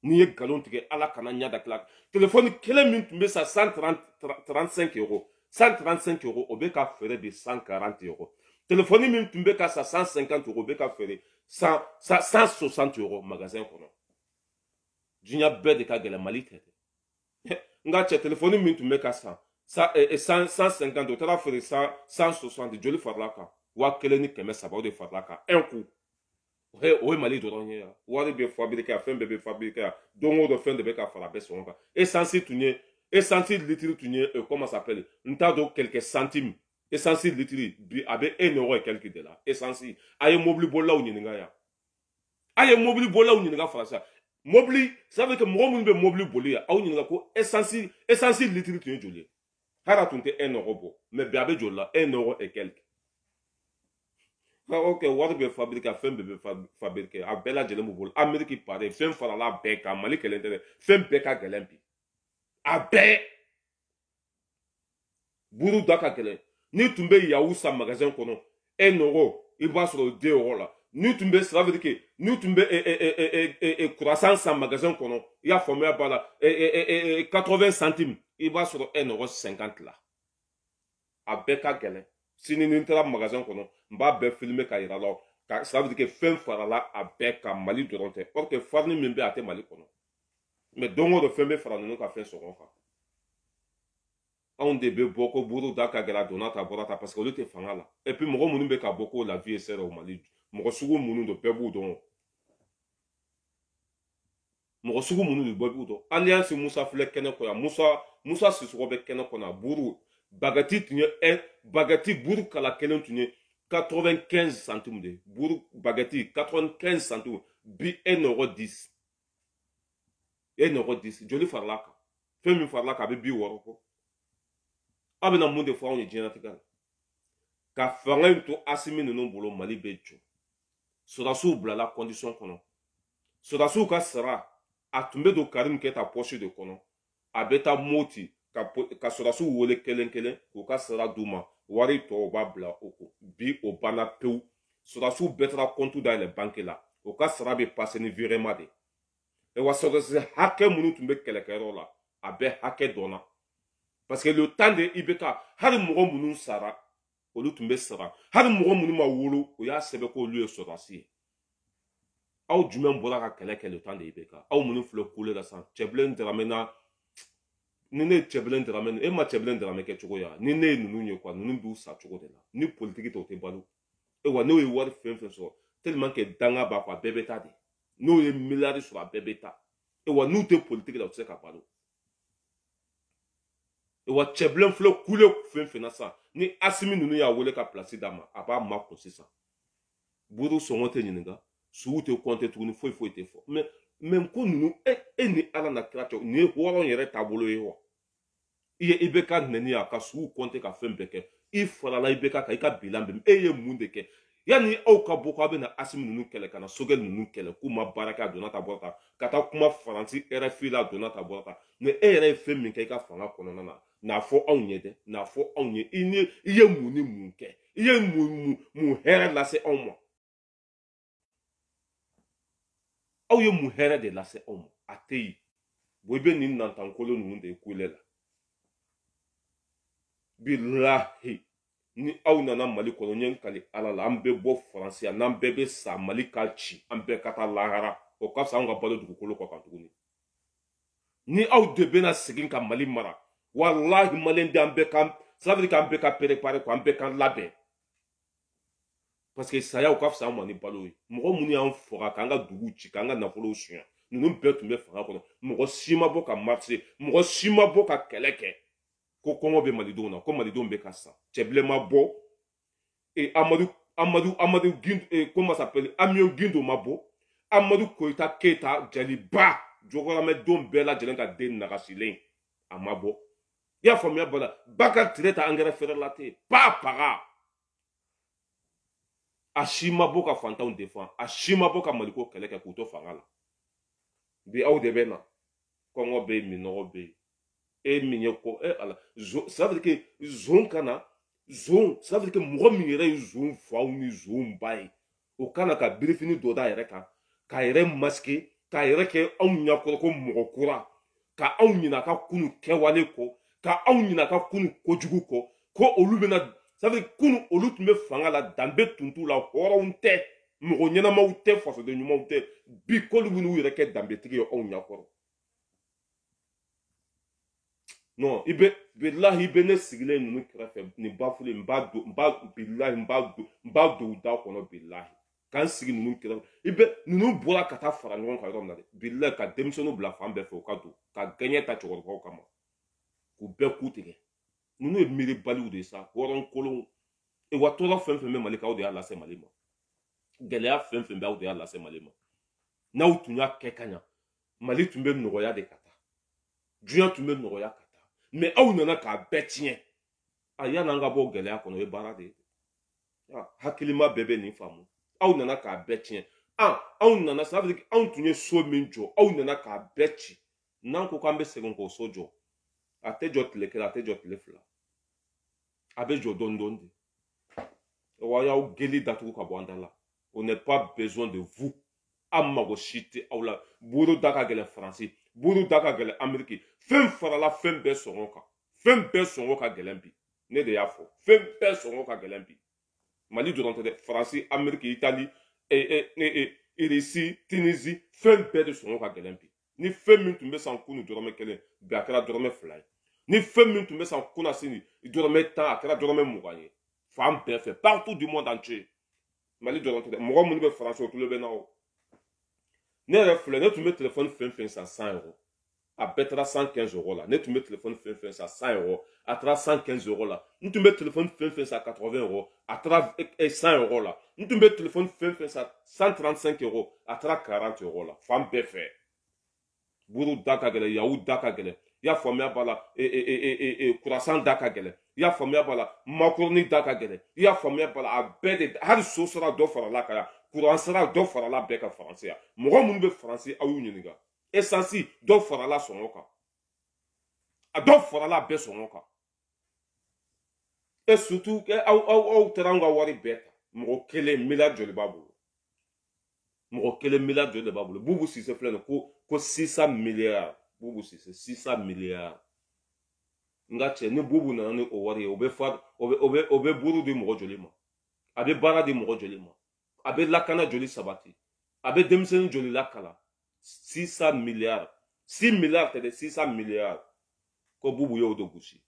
n'i ye nkalon tigɛ ala kana ɲa da kira kan téléphone kelen min tun bɛ sa 135 euros 135 euros o bɛ ka feere de 140 euros téléphone min tun bɛ ka sa 150 euros o bɛ ka feere 160 euros magasin kɔnɔ diɲɛ bɛɛ de ka gɛlɛn Mali tɛ dɛ nka cɛ téléphone min tun bɛ ka san 150 o taara feere 160 joli farala kan 1,300 o de farala kan un coup o ye Mali dɔrɔn ye yan wari bɛ fabriqué yan fɛn bɛɛ bɛ fabriqué yan don o don fɛn de bɛ ka fara bɛɛ sɔngɔ kan essence tun ye essence litre tun ye comment ça s'appelle n t'a dɔn quelques centimes essence litre bi a bɛ 1 euro et quelque de la essence a ye mobili bolilaw ɲininka yan a ye mobili bolilaw ɲininka Faransi mobili ça veut dire que mɔgɔ minnu bɛ mobili boli yan aw ɲininka ko essence litre tun ye joli ye hali a tun tɛ 1 euro bɔ mais bi a bɛ joli la 1 euro et quelque ok wari bɛ fabriqué a fɛn bɛɛ bɛ fabriqué a bɛɛ lajɛlen b'u bolo Amérique pare fɛn farala a bɛɛ kan Mali kɛlɛ tɛ dɛ fɛn bɛɛ ka gɛlɛn bi a bɛɛ buru da ka gɛlɛn n'i tun bɛ yawu san magasin kɔnɔ 1 euro i b'a sɔrɔ 2 euro la n'i tun bɛ ça veut dire que n'i tun bɛ croissant san magasin kɔnɔ i y'a faamuya b'a la 80 centimes i b'a sɔrɔ 1,50 € la a bɛɛ ka gɛlɛn sini ni n taara magasin kɔnɔ n b'a bɛɛ filmer ka yira la Ça veut dire que fɛn farala a bɛɛ ka Mali dɔrɔn tɛ. Or que farni min bɛ a tɛ Mali kɔnɔ. Mais don o don fɛn bɛ fara ninnu ka fɛn sɔngɔ kan. Anw de bɛ bɔ ko buru da ka gɛlɛ a donna ta bɔra ta parce que olu tɛ fanga la. Et puis mɔgɔ minnu bɛ ka bɔ ko la vie est chère au Mali. Mɔgɔ sugu minnu don bɛɛ b'u dɔn. Mɔgɔ sugu minnu don bɛɛ b'u dɔn. Alliance Musa filɛ kɛnɛ kɔ yan. Musa Sissogo bɛ kɛnɛ kɔnɔ yan. Buru bagati tun ye bagati buru kala kelen tun ye 95 centimes de. Buru bagati 95 centimes. Bi 1,10 €. 1,10 €. Joli farala kan. Fɛn min farala kan a bɛ 60 kɔ. A bɛna mun de fɔ anw ye diɲɛlatigɛ la. Ka fanga in to Asimi ninnu bolo Mali bɛ jɔ. Sɔrɔdasiw bilala condition kɔnɔ. Sɔrɔdasiw ka sara a tun bɛ don Karim Keyita poche de kɔnɔ. A bɛ taa Moti ka sɔrɔdasiw wele kelen kelen k'u ka sara d'u ma. Wari tɔ o b'a bila o ko. Bi o banna pewu. Sɔrɔdasiw bɛɛ taara compte dayɛlɛ banque la. O ka sara bɛ passer ni virement de. Et wa sɔrɔdasi hakɛ minnu tun bɛ kɛlɛkɛyɔrɔ la a bɛɛ hakɛ dɔnna. Parce que le temps de IBK hali mɔgɔ minnu sara olu tun bɛ sara. Hali mɔgɔ minnu ma wolo o y'a sɛbɛn k'olu ye sɔrɔdasi ye. Aw jumɛn bɔra ka kɛlɛ kɛ le temps de IBK. Aw minnu filɛ kule la sisan Cɛbilen Dramɛ na ni ne ye Cɛbilen Dramɛ e ma Cɛbilen Dramɛ kɛ cogo ya ni ne ye ninnu ye quoi ninnu b'u sa cogo de la. Ni politique tɛ o tɛ balo. E wa n'o ye wari fɛn fɛn sɔrɔ tellement que danga b'a kɔ a bɛɛ bɛ taa de. N'o ye miliyari sɔrɔ a bɛɛ bɛ taa. E wa n'u tɛ politique la u tɛ se ka balo. E wa Cɛbilen filɛ kule fɛn fɛn na sisan ni Asimi ninnu y'a wele ka place d'a ma a b'a makun sisan. Buru sɔngɔ tɛ ɲininka. Sugu tɛ compter tuguni foyi foyi tɛ fɔ. Mais ko ninnu e ni Ala na kira cɛ nin ye hɔrɔn yɛrɛ taabolo ye wa. I ye IBK nɛni a ka sugu compter ka fɛn bɛɛ kɛ. I farala IBK kan i ka bilan bɛ e ye mun de kɛ. Yani aw ka bɔ k'aw bɛ na Asimi ninnu kɛlɛ ka na Sogɛl ninnu kɛlɛ k'u ma baara kɛ a donna ta bɔra ta ka taa kuma Faransi RFI la a donna ta bɔra ta. Mais e yɛrɛ ye fɛn min kɛ i ka fanga kɔnɔna na n'a fɔ anw ye dɛ n'a fɔ anw ye i ye mun ni mun kɛ i ye mun hɛrɛ lase anw ma. Aw ye mun hɛrɛ de lase anw ma a tɛ yen. Bon i bɛ nin nantankolo ninnu de kule la. Bilahi ni aw nana Mali kɔnɔ ɲɛ kali Ala la an bɛ bɔ Faransi yan n'an bɛɛ bɛ sa Mali ka ci an bɛɛ ka taa lahara o ka fisa anw ka balo dugukolo kɔ kan tuguni. Ni aw de bɛna segin ka Mali mara walahi Maliyɛn de an bɛɛ ka ça veut dire k'an bɛɛ ka préparer ko an bɛɛ ka labɛn. Parce que saya o ka fisa anw ma ni balo ye. Mɔgɔ minnu y'an faga k'an ka dugu ci k'an ka nafolow suɲɛ ninnu bɛɛ tun bɛ fanga kɔnɔ mɔgɔ si ma bɔ ka marcher mɔgɔ si ma bɔ ka kɛlɛ kɛ. Ko kɔngɔ bɛ Malidenw na ko Malidenw bɛ ka sa Cɛbilen ma bɔ Amadou Guindo comment s'appelle Amiot Guindo ma bɔ Amadou Koita Keita Jaliba Jɔkɔrɔmɛdenw bɛɛ lajɛlen ka den nagasilen a ma bɔ i y'a faamuya bala Bakari Tireta angɛrɛ fɛrɛ la tɛ pa paga a si ma bɔ ka fantanw défend a si ma bɔ ka Maliko kɛlɛ kɛ k'u to fanga la bi aw de bɛ na kɔngɔ bɛ yen minɔgɔ bɛ yen. Et mignoko ala ça veut dire que zone kana zone ça veut dire que mɔgɔ min yɛrɛ ye zone faw ni zone ba ye o kana ka birifini dɔ da yɛrɛ kan k'a yɛrɛ masquer k'a yɛrɛ kɛ anw ɲɛkɔrɔ ko mɔgɔ kura ka anw ɲinɛ a ka kunu kɛwale kɔ ka anw ɲinɛ a ka kunu kojugu kɔ ko olu bɛna ça veut dire kunu olu tun bɛ fanga la danbe tun t'u la hɔrɔnw tɛ mɔgɔ ɲɛnamaw tɛ fasoden ɲumanw tɛ bi k'olu bɛn'u yɛrɛ kɛ danbetigi ye anw ɲɛkɔrɔ. Non, billahi i bɛ ne sigilen ninnu kɛrɛfɛ nin bafulen n b'a don u da kɔnɔ billahi k'an sigi ninnu kɛrɛfɛ i bɛ ninnu bɔra ka taa fara ɲɔgɔn kan yɔrɔ min na dɛ billahi ka denmisɛnninw bila fan bɛɛ fɛ u ka don ka gɛɲɛ ta cɛkɔrɔbaw kama k'u bɛɛ ku tigɛ ninnu ye miiribaliw de ye sa hɔrɔnkolonw wa tɔɔrɔ fɛn fɛn bɛ Mali kan aw de y'a lase Mali ma gɛlɛya fɛn fɛn bɛ aw de y'a lase Mali ma n'aw tun y'a kɛ ka ɲa Mali tun bɛ nɔgɔya de ka taa diɲɛ tun bɛ nɔgɔya ka taa. Mais aw nana k'a bɛɛ tiɲɛ a yan'an ka bɔ gɛlɛya kɔnɔ o ye baara de ye hakilima bɛɛ bɛ nin faamu aw nana k'a bɛɛ tiɲɛ aw nana ça veut dire anw tun ye so min jɔ aw nana k'a bɛɛ ci n'an ko k'an bɛ segin k'o so jɔ a tɛ jɔ tile kelen a tɛ jɔ tile fila a bɛ jɔ dɔɔni dɔɔni de wa y'aw geli datugu ka bɔ an da la on n'est pas besoin de vous an mago si tɛ aw la buru da ka gɛlɛn Faransi buru da ka gɛlɛn Amérique fɛn farala fɛn bɛɛ sɔngɔ kan fɛn bɛɛ sɔngɔ ka gɛlɛn bi ne de y'a fɔ fɛn bɛɛ sɔngɔ ka gɛlɛn bi Mali dɔrɔn tɛ dɛ Faransi Amérique Italie Russie Tunisie fɛn bɛɛ de sɔngɔ ka gɛlɛn bi ni fɛn min tun bɛ san kunu dɔrɔmɛ 1 bi a kɛra dɔrɔmɛ 2 ye ni fɛn min tun bɛ san kunna sini dɔrɔmɛ 10 a kɛra dɔrɔmɛ 20 ye fan bɛɛ fɛ partout du monde entier Mali dɔrɔn tɛ dɛ mɔgɔ minnu bɛ Faransi o tulo bɛ na o ne yɛrɛ filɛ ne tun bɛ téléphone fɛn fɛn san 100 €. A bɛɛ taara 115 € la ne tun bɛ téléphone fɛn fɛn san 100 € a taara 115 € la n tun bɛ téléphone fɛn fɛn san 80 € a taara 100 € la n tun bɛ téléphone fɛn fɛn san 135 € a taara 40 € la fan bɛɛ fɛ buru da ka gɛlɛn yawu da ka gɛlɛn i y'a faamuya b'a la kurasan da ka gɛlɛn i y'a faamuya b'a la makuruni da ka gɛlɛn i y'a faamuya b'a la a bɛɛ de hali so sara dɔ farala ka yan kuran sara dɔ farala bɛɛ ka Faransi yan mɔgɔ minnu bɛ Faransi aw y'u ɲininka essence dɔ farala sɔngɔ kan a dɔ farala bɛɛ sɔngɔ kan et surtout aw taara an ka wari bɛɛ ta mɔgɔ kelen miliyari joli b'a bolo mɔgɔ kelen miliyari joli de b'a bolo Boubou Cissé filɛ nin ko 600 milliards Boubou Cissé 600 milliards n ka cɛ ni Boubou nana ni o wari ye o bɛ buru di mɔgɔ joli ma a bɛ baara di mɔgɔ joli ma a bɛ lakana joli sabati a bɛ denmisɛnnin joli lakala 600 milliards 6 milliards tɛ dɛ 600 milliards ko Boubou y'o de gosi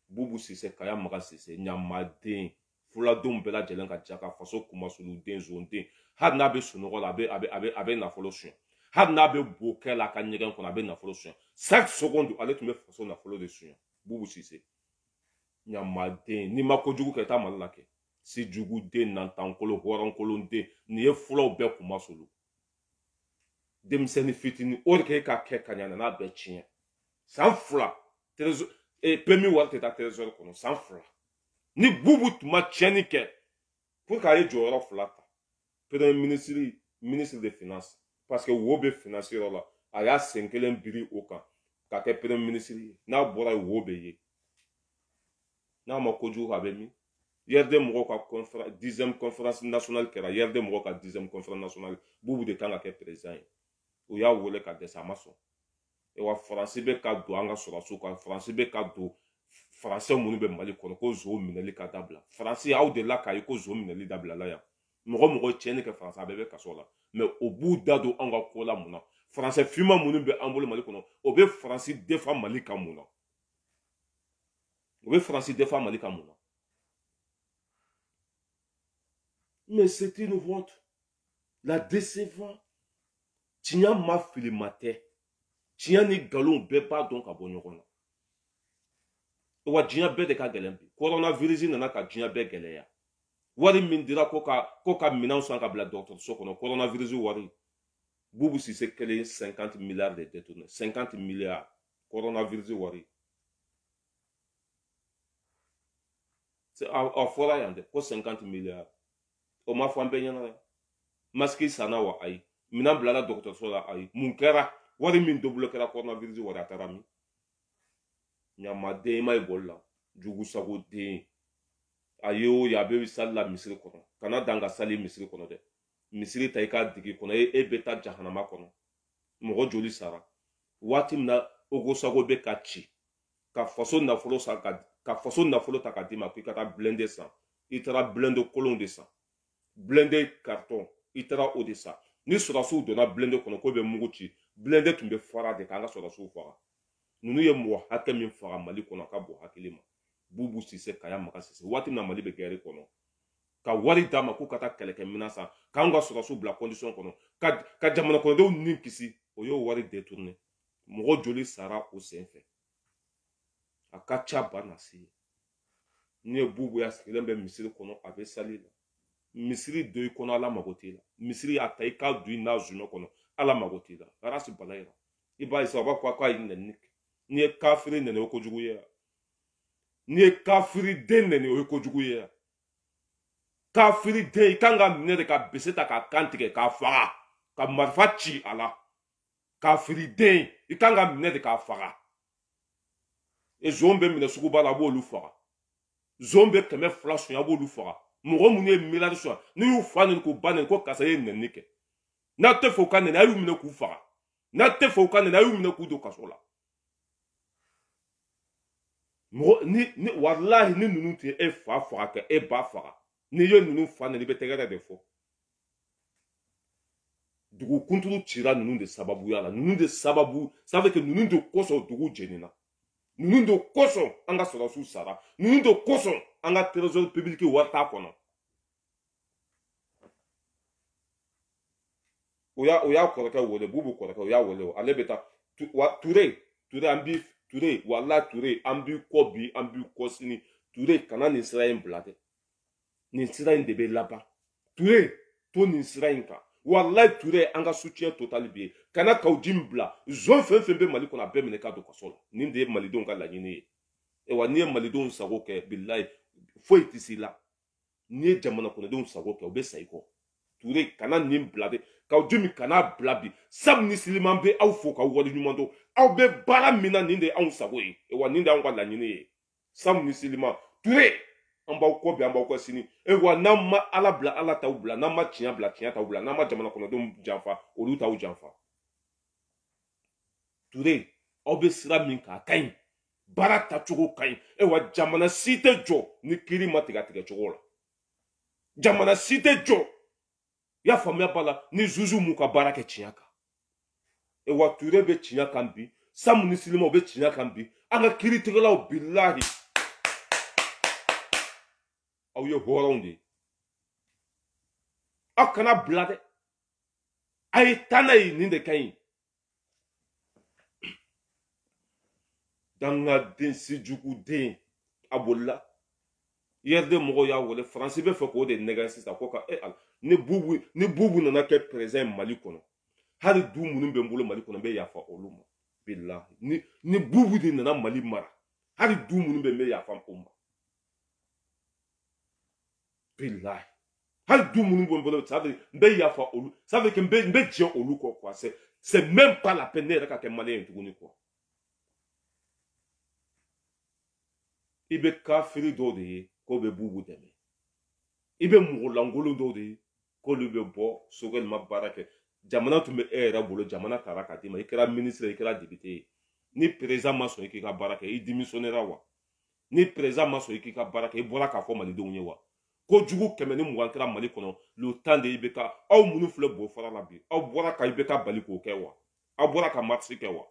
Boubou Cissé Kaya Maga Cissé ɲamaden fuladenw bɛɛ lajɛlen ka ja ka faso kumasuluden zonden hali n'a bɛ sunɔgɔ la a bɛ nafolo suɲɛ hali n'a bɛ bokɛ la a ka ɲɛgɛn kɔnɔ a bɛ nafolo suɲɛ chaque seconde ale tun bɛ faso nafolo de suɲɛ Boubou Cissé ɲamaden n'i ma kojugu kɛ i t'a Mali la kɛ sijuguden nantankolo hɔrɔnkolonden nin ye fulaw bɛɛ kumasulu denmisɛnnin fitinin o de k'e ka kɛ ka ɲa n'a bɛɛ tiɲɛ san 2 pemi wari tɛ taa trésor kɔnɔ san 2 ni Boubou tun ma tiɲɛni kɛ pour k'a ye jɔyɔrɔ 2 ta premier ministre de finance parce que wo bɛ finance yɔrɔ la a y'a sen kelen biri o kan k'a kɛ premier ministre ye n'a bɔra yen wo bɛ ye n'a ma kojugu a bɛ min YRD mɔgɔw ka 10e conférence nationale kɛra YRD mɔgɔw ka 10e conférence nationale Boubou de kan ka kɛ président ye o y'a wele ka dɛsɛ a ma sɔn wa Faransi bɛ ka don an ka sɔrɔsiw kan Faransi bɛ ka don Faransɛ minnu bɛ Mali kɔnɔ ko zo minɛli ka dabila Faransi aw de la k'a ye ko zo minɛli dabilala yan mɔgɔ tiɲɛni kɛ Faransi a bɛɛ bɛ kaso la mais o b'u da don an ka ko la mun na Faransɛ finman minnu bɛ an bolo Mali kɔnɔ o bɛ Faransi défend Mali kan mun na o bɛ Faransi défend Mali kan mun na mais c'est une honte la décevant tiɲɛ ma fili ma tɛ tiɲɛ ni nkalon bɛɛ b'a dɔn ka bɔ ɲɔgɔn na wa diɲɛ bɛɛ de ka gɛlɛn bi coronavirus nana ka diɲɛ bɛɛ gɛlɛya wari min dira ko ka minɛnw san ka bila dɔgɔtɔrɔso kɔnɔ coronavirus wari Boubou Cissé kelen 50 milliards de détourné 50 milliards coronavirus wari a fɔra yan dɛ ko 50 milliards o ma fɔ an bɛɛ ɲɛna dɛ masque sanna wa ayi minɛn bilala dɔgɔtɔrɔso la ayi mun kɛra wari min dɔ bolo kɛra coronavirus wari a taara min ɲamaden i ma ye boli la jugusago den a ye o ye a bɛ sali la misiri kɔnɔ kana dan ka sali misiri kɔnɔ dɛ misiri ta i k'a digi kɔnɔ e bɛ taa jahanama kɔnɔ mɔgɔ joli sara waati min na ogosago bɛ ka ci ka faso nafolo san ka faso nafolo ta ka d'i ma k'i ka taa blende san i taara blende kolon de san blende carton i taara o de san ni sɔrɔsiw donna blende kɔnɔ k'o bɛ mugu ci blende tun bɛ fara de k'an ka sɔrɔsiw faga ninnu ye mɔgɔ hakɛ min faga Mali kɔnɔ a ka bon hakili ma Boubou Cissé Kaya Maga Cissé waati min na Mali bɛ guerre kɔnɔ ka wari d'a ma k'u ka taa kɛlɛkɛminɛn san k'an ka sɔrɔsiw bila condition kɔnɔ ka jamana kɔnɔdenw ni kisi o y'o wari détourné mɔgɔ joli sara o senfɛ a ka ca ba na se ni ye Boubou ya sigilen bɛ misiri kɔnɔ a bɛ sali la misiri do i kɔnɔ ala mago t'i la misiri a ta i k'a don i n'a zunɛ kɔnɔ ala mago t'i la arasi bala yira i b'a ye sisan u b'a fɔ k'a ye nɛni kɛ n'i ye kafiri nɛni o ye kojugu ye n'i ye kafiri den nɛni o ye kojugu ye kafiri den i kan ka minɛ de ka bese ta k'a kan tigɛ k'a faga ka marifa ci a la kafiri den i kan ka minɛ de k'a faga zon bɛ minɛ suguba la a b'olu faga zon bɛ 200 suɲɛ a b'olu faga mɔgɔ minnu ye miliyari suɲɛ n'i y'u fa nɛni k'u ba nɛni ko karisa ye nɛni kɛ n'a tɛ fɛ u ka nɛni a y'u minɛ k'u faga n'a tɛ fɛ u ka nɛni a y'u minɛ k'u don kaso la ni walahi ni ninnu tun ye e fa faga ka e ba faga ni ye ninnu fa nani bɛ tɛgɛrɛ de fɔ dugu kunturu cira ninnu de sababuya la ninnu de sababu ça veut que ninnu de kosɔn dugu jenina ninnu de kosɔn an ka sɔrɔsiw sara ninnu de kosɔn an ka trésor public wari t'a kɔnɔ o y'a kɔrɔkɛ wele bubu kɔrɔkɛ o y'a wele ale bɛ taa Ture an bi Ture wala Ture an bi kɔ bi an bi kɔ sini Ture kana nin sira in bila dɛ nin sira in de bɛ laban Ture to nin sira in kan walayi Ture an ka soutien total bi ye kana kawji min bila zone fɛn fɛn bɛ Mali kɔnɔ a bɛɛ minɛ k'a don kaso la nin de ye malidenw ka laɲini ye wa n'i ye malidenw sago kɛ bilayi foyi tɛ s'i la n'i ye jamana kɔnɔdenw sago kɛ o bɛ sa i kɔ Ture kana nin bila dɛ kawji min kana bila bi sabu ni siliman bɛ aw fo k'aw waleɲuman dɔn aw bɛ baara min na nin de ye anw sago ye wa nin de y'anw ka laɲini ye sabu ni siliman Ture an b'aw kɔ bi an b'aw kɔ sini wa n'an ma ala bila ala t'aw bila n'an ma tiɲɛ bila tiɲɛ t'aw bila n'an ma jamana kɔnɔdenw janfa olu t'aw janfa Ture aw bɛ sira min kan a ka ɲi baara tacogo ka ɲi wa jamana si tɛ jɔ ni kiiri ma tigɛ cogo la jamana si tɛ jɔ i y'a faamuya b'a la ni zuzu m'u ka baara kɛ tiɲɛ kan wa Ture bɛ tiɲɛ kan bi samu ni silimaw bɛ tiɲɛ kan bi an ka kiiritigɛlaw bilahi aw ye hɔrɔnw de ye aw kana bila dɛ a ye taa n'a ye nin de ka ɲi dangaden sejuguden a bolila IRD mɔgɔw y'a wele faransi bɛ fɛ k'o de nɛgɛ sisan ko ka ni bubu nana kɛ président Mali kɔnɔ hali du minnu bɛ n bolo Mali kɔnɔ n bɛ yafa olu ma bilahi ni bubu de nana Mali mara hali du minnu bɛ n bɛ yafa o ma bilahi hali du minnu bɛ n bolo ça veut n bɛ yafa olu ça veut que n bɛ jɛ olu kɔ quoi c'est même pas la peine ne yɛrɛ ka kɛ maliyɛn tuguni quoi i bɛ kafiri dɔw de ye k'o bɛ bubu dɛmɛ i bɛ mɔgɔlankolon dɔw de ye k'olu bɛ bɔ Sogɛli ma baara kɛ jamana tun bɛ e yɛrɛ bolo jamana taara k'a d'i ma i kɛra ministre i kɛra député ye ni président ma sɔn i k'i ka baara kɛ i démissionnera wa ni président ma sɔn i k'i ka baara kɛ i bɔra k'a fɔ malidenw ye wa ko jugu 120 kɛra Mali kɔnɔ le temps de IBK aw minnu filɛ Bofara la bi aw bɔra ka IBK bali k'o kɛ wa aw bɔra ka marche kɛ wa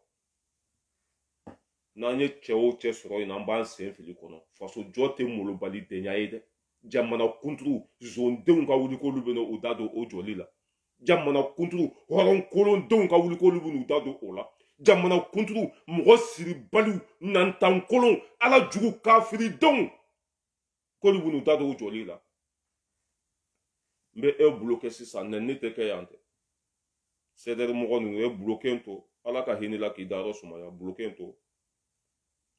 n'an ye cɛ o cɛ sɔrɔ yen an b'an sen fili kɔnɔ faso jɔ tɛ molobali denya ye dɛ jamana kunturu zondenw ka wuli k'olu bɛ n'u da don o jɔli la jamana kunturu hɔrɔnkolondenw ka wuli k'olu bɛ n'u da don o la jamana kunturu mɔgɔ siribaliw nantankolon ala jugu kafiridenw k'olu bɛ n'u da don o jɔli la n bɛ e bloqué sisan nɛni tɛ kɛ yan tɛ CDR mɔgɔ ninnu e bloqué to ala ka hinɛ la k'i da yɔrɔ sumaya bloqué to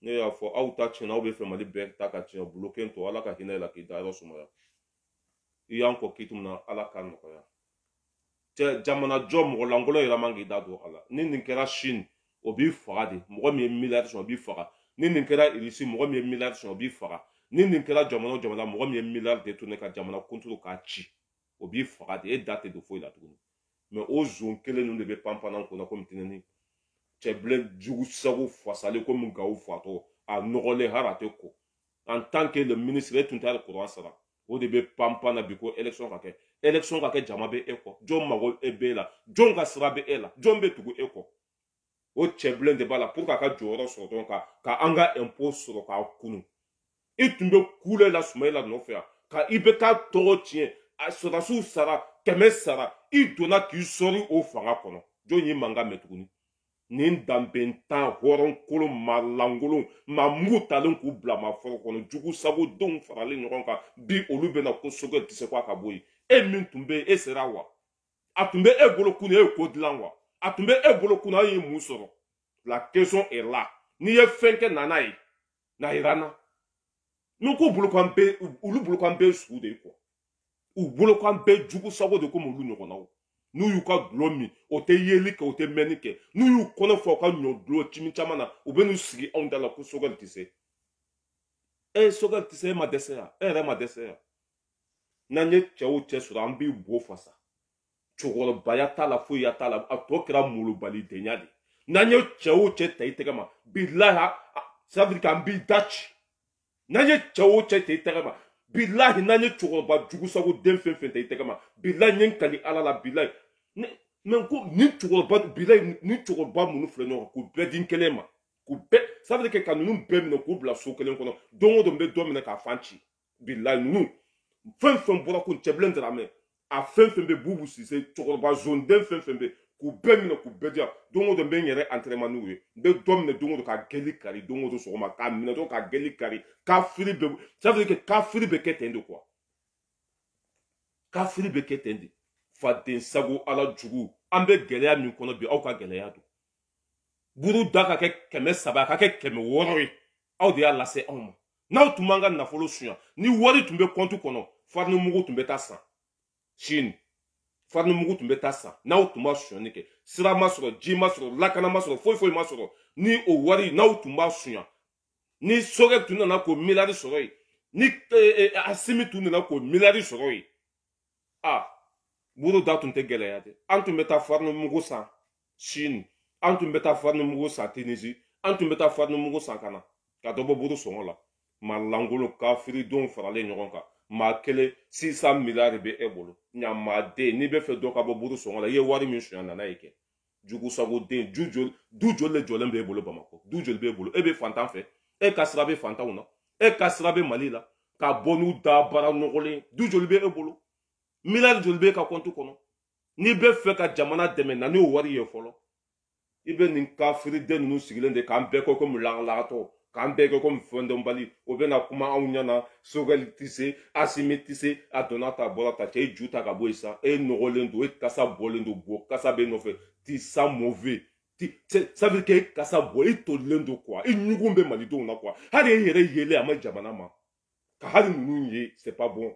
ne y'a fɔ aw ta tiɲɛna aw bɛ fɛ Mali bɛɛ ta ka tiɲɛ bloqué to ala ka hinɛ la k'i da yɔrɔ sumaya i y'an kɔ k'i tun na ala ka nɔgɔya cɛ jamana jɔ mɔgɔlankolon yɛrɛ man k'i da don a la ni nin kɛra Chine o b'i faga de mɔgɔ min ye miliyari sɔrɔ o b'i faga ni nin kɛra Russie mɔgɔ min ye miliyari sɔrɔ o b'i faga ni nin kɛra jamana o jamana mɔgɔ min ye miliyari détourné ka jamana kunturu k'a ci o b'i faga de e da tɛ don foyi la tuguni mais o zon kelen ninnu de bɛ panpan an kunna komi tinɛni cɛbilen jugu sago fasalen komi Gawo fatɔ a nɔgɔlen hali a tɛ ko en tant que le ministre e tun tɛ hali courant sara o de bɛ panpan na bi ko élection ka kɛ jama bɛ e kɔ jɔn mago b'e la jɔn ka sira bɛ e la jɔn bɛ tugu e kɔ o cɛbilen de b'a la pour que a ka jɔyɔrɔ sɔrɔ dɔrɔn ka an ka impôt sɔrɔ k'a kunu i tun bɛ kule la Sumayila nɔfɛ yan ka IBK tɔgɔ tiɲɛ a sɔrɔdasiw sara 100 sara i donna k'i sɔri o fanga kɔnɔ jɔn y'i mankan mɛn tuguni nin danbɛntan hɔrɔnkolon malankolon maa mugu talen k'u bila maa fɔlɔ kɔnɔ jugu sago denw faralen ɲɔgɔn kan bi olu bɛna ko Sogɛli tɛ se k'a ka bɔ yen e min tun bɛ yen e sera wa a tun bɛ e bolo kunun e ye ko dilan wa a tun bɛ e bolo kunun an ye mun sɔrɔ la question est là n'i ye fɛn kɛ nana ye na yira n na n'u ko olu bolokan bɛɛ sugu de ye quoi u bolokan bɛɛ jugu sago de komi olu ɲɔgɔnnaw n'u y'u ka dulɔ min o tɛ yeli kɛ o tɛ mɛnni kɛ n'u y'u kɔnɔ fɔ u ka ɲɔ dulɔ cimi caman na u bɛ n'u sigi anw da la ko Sogɛli tɛ se Sogɛli tɛ se e ma dɛsɛ yan e yɛrɛ ma dɛsɛ yan n'an ye cɛ o cɛ sɔrɔ an b'i bo fasa cɛkɔrɔbaya t'a la foyiya t'a la a tɔ kɛra molobalidenya de n'an ye cɛ o cɛ ta i tɛgɛ ma bilahi ça veut dire qu'an b'i da ci n'an ye cɛ o cɛ ta i tɛgɛ ma billahi na nye chokoroba jugu sago den fen fen te itegama billahi nyen kali ala la billahi men ko ni chokoroba billahi ni chokoroba munu fle no ko bedin kelema ko be ça veut dire que quand nous be mino ko bla so kelen kono dongo do be do mena ka fanchi billahi nous fen fen bora ko cheblen drame a fen fen be bubu si se chokoroba zone den fen fen be ko be mino ko be dia dongo do be nyere entraînement nou be do mena dongo do ka geli kari dongo do so ma ka mino do ka geli kari ka fili be ça veut dire que ka fili be ketende quoi ka fili be ketende fa den sago ala jugu ambe geleya min kono bi aw ka geleya do buru da ka ke keme saba ka ke keme woro aw de ya lase aw ma n'aw tun man ka nafolo sunya ni wari tun bɛ kɔntu kɔnɔ farni mugu tun bɛ taa san sini farni mugu tun bɛ taa san n'aw tun b'a sonyani kɛ sira ma sɔrɔ ji ma sɔrɔ lakana ma sɔrɔ foyi foyi ma sɔrɔ ni o wari n'aw tun b'a sunya ni sɔgɛ tun nana k'o miliyari sɔrɔ yen ni asimi tun nana k'o miliyari sɔrɔ yen a buru da tun tɛ gɛlɛya dɛ an tun bɛ taa farni mugu san sini an tun bɛ taa farni mugu san Tunisie an tun bɛ taa farni mugu san ka na ka dɔ bɔ buru sɔngɔ la ma langolo kafiri don faralen ɲɔgɔn kan maa kelen 600 miliyari bɛ e bolo ɲamaden n'i bɛ fɛ dɔ ka bɔ buru sɔngɔ la i ye wari min suɲɛ nana ye kɛ jugu sago den du joli de jɔlen b'e bolo Bamakɔ du joli b'e bolo e bɛ fantan fɛ e ka sira bɛ fantanw na e ka sira bɛ Mali la ka bɔ n'u da bara nɔgɔlen du joli b'e bolo miliyari joli b'e ka kɔntu kɔnɔ n'i bɛ fɛ ka jamana dɛmɛ na n'o wari ye fɔlɔ i bɛ nin kafiri den ninnu sigilen de k'an bɛɛ kɔ komi lagalagatɔ k'an bɛɛ kɛ komi fɛndɔnbali o bɛna kuma anw ɲɛna Sogɛli tɛ se Asimi tɛ se a donna ta a bɔra ta cɛ e ju ta ka bɔ yen sa e nɔgɔlen don e kasa bɔlen don bo kasa bɛ nɔfɛ ti sa mauvais ça veut dire que e kasa bɔ e tolilen don quoi e ɲugun bɛ malidenw na quoi hali e yɛrɛ yelen a ma jamana ma ka hali ninnu ye c'est pas bon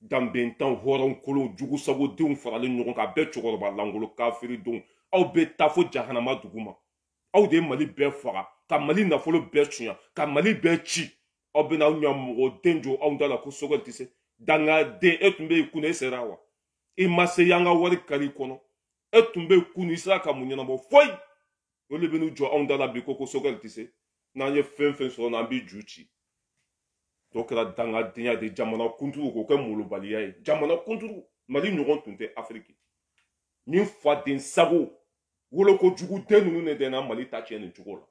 danbɛntan hɔrɔn kolon jugu sago denw faralen ɲɔgɔn kan a bɛɛ cɛkɔrɔba langolo kafiri denw aw bɛ taa fo jahanama dugu ma aw de ye Mali bɛɛ faga ka Mali nafolo bɛɛ suɲa ka Mali bɛɛ ci aw bɛna aw ɲɛmɔgɔ den jɔ anw da la ko Sogɛli tɛ se dangaden e tun bɛ yen kunun e sera wa i ma se y'an ka wari kari kɔnɔ e tun bɛ yen kunun i sera ka mun ɲɛnabɔ foyi o de bɛ n'u jɔ anw da la bi ko Sogɛli tɛ se n'an ye fɛn fɛn sɔrɔ n'an bɛ ju ci tɔ kɛra dangadenya de jamana kunturu k'o kɛ molobaliya ye jamana kunturu Mali ɲɔgɔn tun tɛ Afiriki ni faden sago woloko jugu den ninnu de dɛnna Mali ta tiɲɛ nin cogo la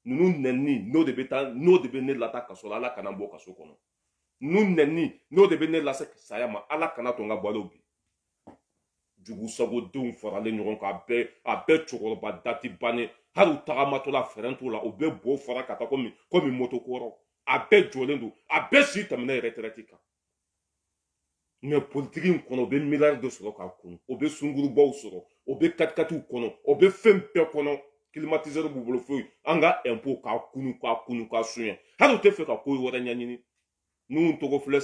ninnu nɛnni n'o de bɛ ne lata kaso la Ala kana bɔ kaso kɔnɔ ninnu nɛnni n'o de bɛ ne lase saya ma Ala kana to n ka balo bi jugu sago denw faralen ɲɔgɔn kan a bɛɛ cɛkɔrɔba dati bannen hali u tagamatɔla fɛrɛn t'u la u bɛ bo fara ka taa komi moto kɔrɔ a bɛɛ jɔlen don a bɛɛ si tɛmɛna retraite kan mais politiki in kɔnɔ o bɛ miliyari de sɔrɔ k'a kun o bɛ sungurubaw sɔrɔ o bɛ katikatiw kɔnɔ o bɛ fɛn bɛɛ kɔnɔ climatiseur b'u bolo foyi an ka impôt k'a kunu k'a suɲɛ hali u tɛ fɛ ka ko wɛrɛ ɲɛɲini n'u togo filɛ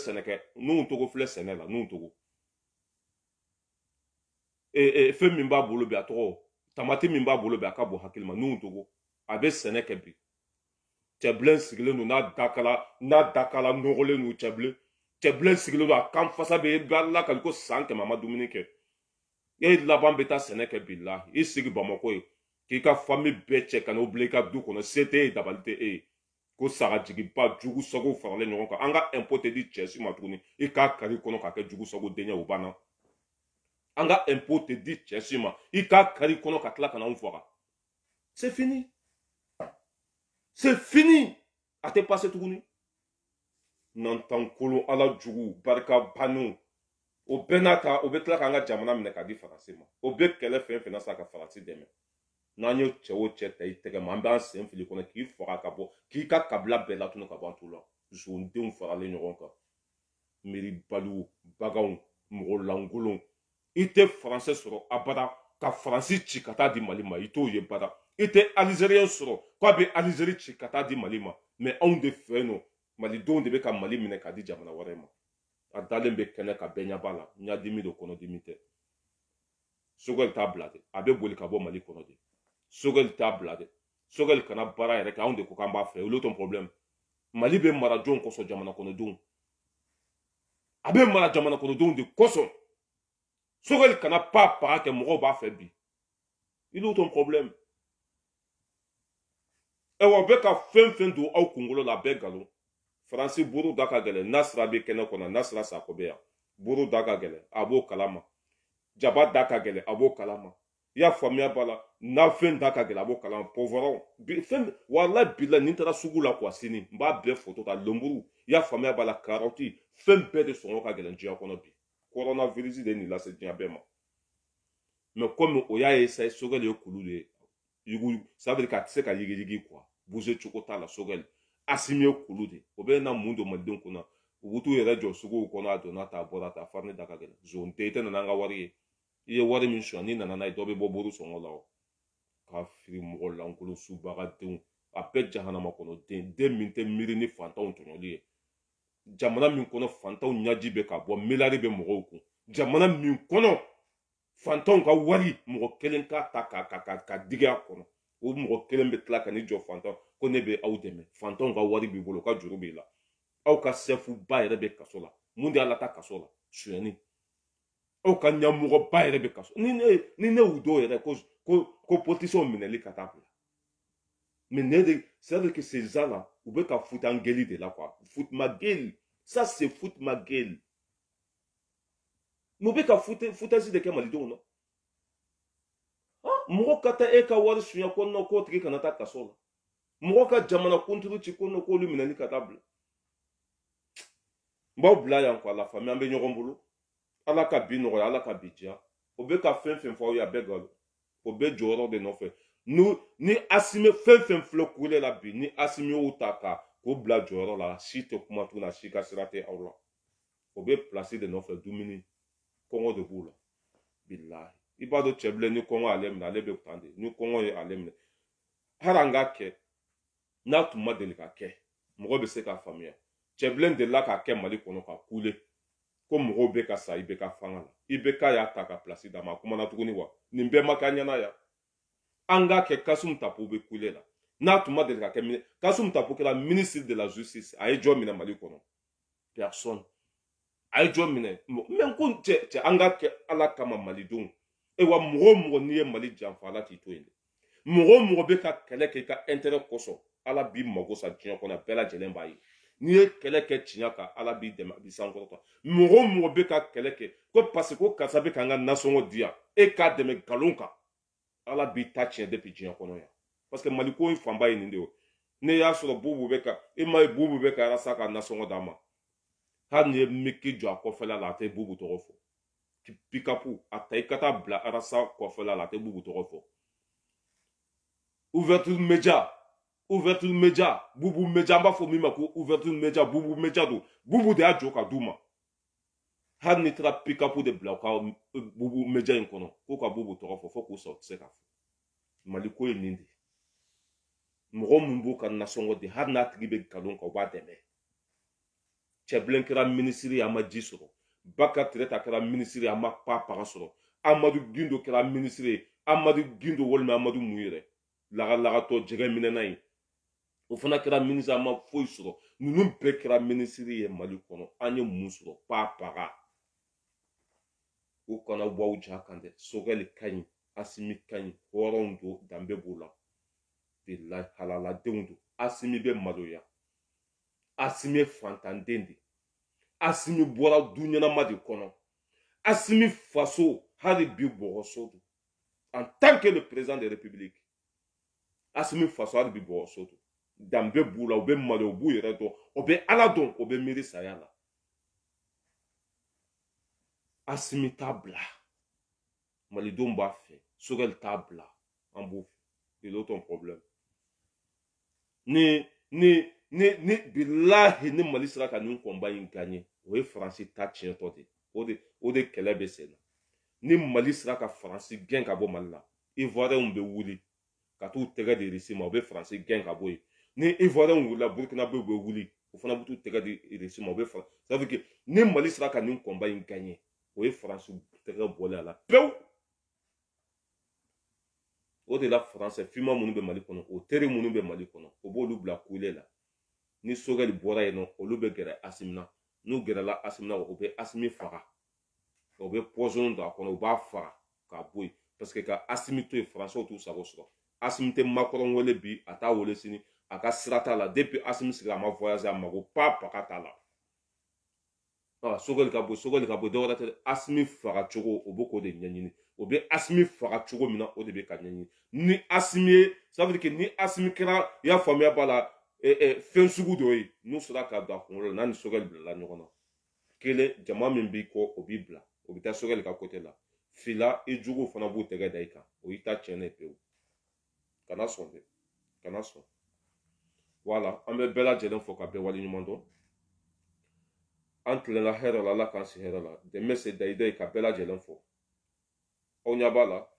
sɛnɛ la n'u togo fɛn min b'a bolo bi a tɔgɔ tamati min b'a bolo bi a ka bon hakili ma n'u togo a bɛ sɛnɛ kɛ bi cɛbilen sigilen don n'a dakala nɔgɔlen don cɛbilen sigilen don a kan fasa bɛ ala kali ko san kɛmɛ a ma dumuni kɛ e laban bɛ taa sɛnɛ kɛ bi la i sigi Bamakɔ ye k'i ka famille bɛɛ cɛ ka n'o bila i ka du kɔnɔ se tɛ e dabali tɛ e ye ko sagajigiba jugu sago faralen ɲɔgɔn kan an ka impôt tɛ di cɛ si ma tuguni i k'a kari kɔnɔ k'a kɛ jugu sago den ye o banna an ka impôt tɛ di cɛ si ma i k'a kari kɔnɔ ka tila ka n'anw faga c'est fini a tɛ passé tuguni nantan kolon ala jugu barika banu o bɛɛ n'a ta o bɛ tila k'an ka jamana minɛ k'a di Faransi ma o bɛ kɛlɛ fɛn fɛn na sa ka Faransi dɛmɛ n'an ye cɛ o cɛ ta i tɛgɛ ma an b'an sen fili kɔnɔ k'i faga ka bɔ k'i ka kabila bɛɛ latunu ka bɔ an t'u la zondenw faralen ɲɔgɔn kan miiribaliw baganw mɔgɔ lankolonw i tɛ faransɛ sɔrɔ abada ka Faransi ci ka taa di Mali ma i t'o ye bada i tɛ Alizeriyɛn sɔrɔ k'a bɛ Alizeri ci ka taa di Mali ma mais anw de fɛ yen nɔ Malidenw de bɛ ka Mali minɛ k'a di jamana wɛrɛ ma a dalen bɛ kɛnɛ ka bɛɛ ɲɛ b'a la ɲadimi do kɔnɔdimi tɛ Sogɛli t'a bila dɛ a bɛ boli ka bɔ Mali kɔnɔ de Sogɛli t'a bila dɛ Sogɛli kana baara yɛrɛ kɛ anw de ko k'an b'a fɛ olu t'o problème Mali bɛ mara jɔn kɔsɔn jamana kɔnɔdenw a bɛ mara jamana kɔnɔdenw de kɔsɔn Sogɛli kana pa kɛ mɔgɔw b'a fɛ bi olu t'o problème ɛwɔ bɛ ka fɛn fɛn don aw kunkolo la a bɛɛ nkalon Faransi buru da ka gɛlɛn Nasra bɛ kɛnɛ kɔnɔ Nasra Sako bɛ yan buru da ka gɛlɛn a b'o kalama Jaba da ka gɛlɛn a b'o kalama i y'a faamuya b'a la nafɛn da ka gɛlɛn a b'o kalama pɔvɔrɔn fɛn wala bila ni n taara sugu la quoi sini n b'a bɛɛ foto ta lenburu i y'a faamuya b'a la karɔti fɛn bɛɛ de sɔngɔ ka gɛlɛn diɲɛ kɔnɔ bi coronavirus de ye nin lase diɲɛ bɛɛ ma mais comme o y'a essayé Sogɛli ye kulu de ye yugu ça veut dire k'a tɛ se ka yigiyigi quoi bouger cogo t'a la Sogɛli Asimi ye kulu de o bɛ na mun don malidenw kunna u b'u t'u yɛrɛ jɔ suguw kɔnɔ a donna ta a bɔra ta farini da ka gɛlɛn zon tɛ i tɛ nana an ka wari ye i ye wari min suɲɛ n'i nana n'a ye dɔ bɛ bɔ buru sɔngɔ la o k'a fili mɔgɔ lankolon subagadenw a bɛɛ jahanama kɔnɔ den min tɛ miiri ni fantanw tɔɲɔli ye jamana min kɔnɔ fantanw ɲaji bɛ ka bɔ miliyari bɛ mɔgɔw kun jamana min kɔnɔ fantanw ka wari mɔgɔ kelen k'a ta ka digi a kɔnɔ o mɔgɔ kelen bɛ tila ka n'i jɔ fantanw ko ne bɛ aw dɛmɛ fantanw ka wari b'i bolo ka juru b'i la aw ka sefu ba yɛrɛ bɛ kaso la mun de y'a lata kaso la suyɛni aw ka ɲɛmɔgɔ ba yɛrɛ bɛ kaso ni ne y'u dɔw yɛrɛ ko politicien minɛli ka taa bila mais ne de c'est vrai que ces gens là u bɛ ka foot en gueule de la quoi foot ma gueule ça c'est foot ma gueule mais u bɛ ka foutaise de kɛ malidenw na mɔgɔ ka taa e ka wari suɲɛ ko nɔ k'o tigi kana taa kaso la mɔgɔ ka jamana kunturu ci ko nɔ k'olu minɛli ka taa bila n b'aw bila yan quoi la famille an bɛ ɲɔgɔn bolo ala ka bi nɔgɔya ala ka bi diya o bɛ ka fɛn fɛn fɔ aw ye a bɛɛ nkalon o bɛ jɔyɔrɔ de nɔfɛ ni Asimi fɛn fɛn filɛ kule la bi ni Asimi y'o ta k'o bila jɔyɔrɔ la si tɛ kuma tuguni a si ka sira tɛ aw la o bɛ pilasi de nɔfɛ dumuni kɔngɔ de b'u la bilahi i b'a dɔn cɛ bilen ni kɔngɔ y'ale minɛ ale bɛ tan de ni kɔngɔ ye ale minɛ hali an k'a kɛ n'a tun ma deli ka kɛ mɔgɔ bɛ se k'a faamuya cɛ bilen delila k'a kɛ Mali kɔnɔ ka kule ko mɔgɔw bɛ ka sa i bɛ ka fanga la i bɛ k'a y'a ta ka pilasi d'a ma a kumana tuguni wa nin bɛɛ ma kɛ an ɲɛna yan an k'a kɛ Kasum Tapo bɛ kule la n'a tun ma deli ka kɛ Kasum Tapo kɛra ministre de la justice a ye jɔn minɛ Mali kɔnɔ personne a ye jɔn minɛ mais ko cɛ an k'a kɛ ala kama malidenw wa mɔgɔ o mɔgɔ n'i ye Mali janfa ala t'i to yen dɛ mɔgɔ o mɔgɔ bɛ ka kɛlɛ kɛ i ka intérêt kosɔn ala b'i mago sa diɲɛ kɔnɔ bɛɛ lajɛlen b'a ye n'i ye kɛlɛ kɛ tiɲɛ kan ala b'i dɛmɛ a b'i sankɔrɔta mɔgɔ o mɔgɔ bɛ ka kɛlɛ kɛ ko parce que ko karisa bɛ k'an ka nasɔngɔ di yan e k'a dɛmɛ nkalon kan ala b'i ta tiɲɛ depuis diɲɛ kɔnɔ yan parce que Mali ko in fanba ye nin de ye ne y'a sɔrɔ bubu bɛ ka e ma ye bubu bɛ ka arasa ka nasɔngɔ d'a ma hali n'i ye miki jɔ a kɔfɛla la a tɛ bubu tɔgɔ fɔ pikapu a ta i ka taa bila arasa kɔfɛla la a tɛ bubu tɔgɔ fɔ ouverture média bubu média an b'a fɔ min ma ko ouverture média bubu média don bubu de y'a jɔ ka d'u ma hali n'i taara pikapu de bila u ka bubu média in kɔnɔ k'u ka bubu tɔgɔ fɔ fo k'u sa u tɛ se k'a fɔ Mali ko ye nin de mɔgɔ min b'u ka nasɔngɔ di hali n'a tigi bɛ nkalon kan u b'a dɛmɛ cɛbilen kɛra minisiri ye a ma ji sɔrɔ Baka Tireta kɛra minisiri ye a ma paga sɔrɔ Amadu Gindo kɛra minisiri ye Amadu Gindo walima Amadu mun yɛrɛ lagalagatɔ jɛgɛ minɛna ye o fana kɛra minisiri a ma foyi sɔrɔ ninnu bɛɛ kɛra minisiri ye Mali kɔnɔ an ye mun sɔrɔ paga u kana bɔ aw ja kan dɛ Sogɛli ka ɲi Asimi ka ɲi hɔrɔnw don danbe b'u la bilahi halaladenw don Asimi bɛ maloya Asimi ye fantanden de Asimi bɔra du ɲɛnama de kɔnɔ Asimi faso hali bi bɔgɔso don en tant que le président de la République Asimi faso hali bi bɔgɔso don danbe b'u la u bɛ maloya u b'u yɛrɛ dɔn o bɛ ala dɔn o bɛ miiri saya la Asimi t'a bila malidenw b'a fɛ Sogɛli t'a bila an b'o fɛ il est ton problème ni bilahi ni Mali sera ka nin combat in gagner o ye Faransi ta tiɲɛtɔ de o de kɛlɛ bɛ sen na ni Mali sera ka Faransi gɛn ka bɔ Mali la Ivoirien bɛ wuli ka t'u tɛgɛ di Russie ma o bɛ Faransi gɛn ka bɔ yen ni Ivoirien wulila Burkinabe bɛ wuli o fana bɛ t'u tɛgɛ di Russie ma o bɛ Faransi ça veut dire que ni Mali sera ka nin combat in gagner o ye Faransi tɛgɛ bɔlen a la pewu o de la France fima minnu bɛ Mali kɔnɔ o teri minnu bɛ Mali kɔnɔ o b'olu bila kule la ni Sogɛli bɔra yen nɔ olu bɛ gɛrɛ Asimi na n'u gɛrɛla Asimi na o bɛ Asimi faga o bɛ poison don a kɔnɔ u b'a faga k'a bɔ yen parce que ka Asimi to yen Français t'u sago sɔrɔ Asimi tɛ Macron wele bi a t'a wele sini a ka sira t'a la depuis Assimi sigira a ma voyager a mago pa paga t'a la Sogɛli ka bɔ dɔ wɛrɛ tɛ Assimi faga cogo o b'o k'o de ɲɛɲini o bɛ Assimi faga cogo min na o de bɛ ka ɲɛɲini ni Assimi ye ça veut dire que ni Assimi kɛra i y'a faamuya b'a la fɛn sugu dɔ ye n'u sera ka don a kunkolo la n'a ni Sogɛli bilala ɲɔgɔn na kelen jama min b'i kɔ o b'i bila o bɛ taa Sogɛli ka côté la fila i juguw fana b'u tɛgɛ da i kan o y'i ta tiɲɛnen ye pewu kana sɔn dɛ kana sɔn voilà an bɛ bɛɛ lajɛlen fɔ ka bɛɛ waleɲuman dɔn an tilenna hɛrɛ la ala k'an si hɛrɛ la dɛmɛ se dayida ye ka bɛɛ lajɛlen fɔ aw ɲɛ b'a la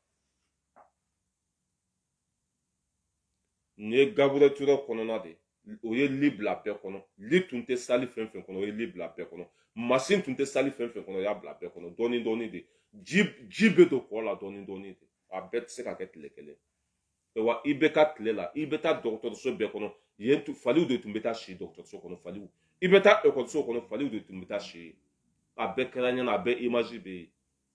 nin ye Gaburuyɛli Ture kɔnɔna de o ye li bila bɛɛ kɔnɔ li tun tɛ sali fɛn fɛn kɔnɔ o ye li bila bɛɛ kɔnɔ masini tun tɛ sali fɛn fɛn kɔnɔ o y'a bila bɛɛ kɔnɔ dɔɔni dɔɔni de ji bɛ don kɔ la dɔɔni dɔɔni de a bɛɛ tɛ se ka kɛ tile kelen wa i bɛ ka tile la i bɛ taa dɔgɔtɔrɔso bɛɛ kɔnɔ yen faliw de tun bɛ taa si dɔgɔtɔrɔso kɔnɔ faliw i bɛ taa ekɔliso kɔnɔ faliw de tun bɛ taa si a bɛɛ kɛra ɲɛna a bɛɛ image bɛ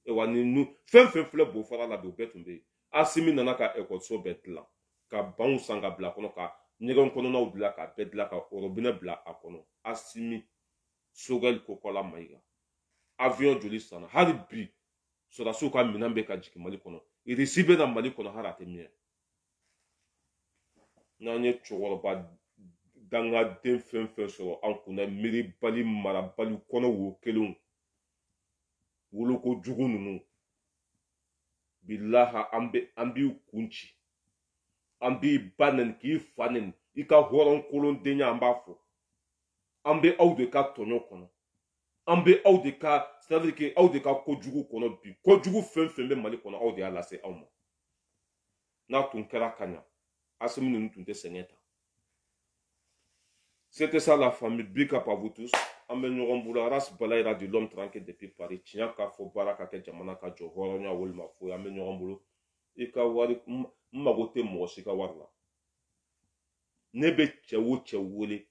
yen wa ni fɛn fɛn filɛ Bofara la bi o bɛɛ tun bɛ yen Assimi nana ka ekɔliso bɛɛ dilan ka banw san ka bila kɔnɔ ka ɲɛgɛn kɔnɔnaw dilan ka bɛɛ dilan ka robinet bila a kɔnɔ Assimi Sogɛli Kokola Mayiga avion joli sanna hali bi sɔrɔdasiw ka minɛn bɛ ka jigin Mali kɔnɔ irisi bɛ na Mali kɔnɔ hali a tɛ mɛn n'an ye cɛkɔrɔba dangaden fɛn fɛn sɔrɔ an kunna miiribali marabali kɔnɔ wo kelenw woloko jugu ninnu bilaha an b'i kun ci an b'i ba neni k'i fa neni i ka hɔrɔn kolondenya an b'a fɔ an bɛ aw de ka tɔɲɔ kɔnɔ an bɛ aw de ka c'est à dire que aw de ka kojugu kɔnɔ bi kojugu fɛn fɛn bɛ Mali kɔnɔ aw de y'a lase aw ma n'a tun kɛra ka ɲa Assimi ninnu tun tɛ sɛgɛn ta c'était ça la famille big up à vous tous an bɛ ɲɔgɔn bolo Aras Balayira de l'homme tranquille depuis Paris tiɲɛ k'a fɔ baara ka kɛ jamana ka jɔ hɔrɔnya walima foyi an bɛ ɲɔgɔn bolo i ka wari n mago tɛ mɔgɔ si ka wari la ne bɛ cɛ o cɛ wele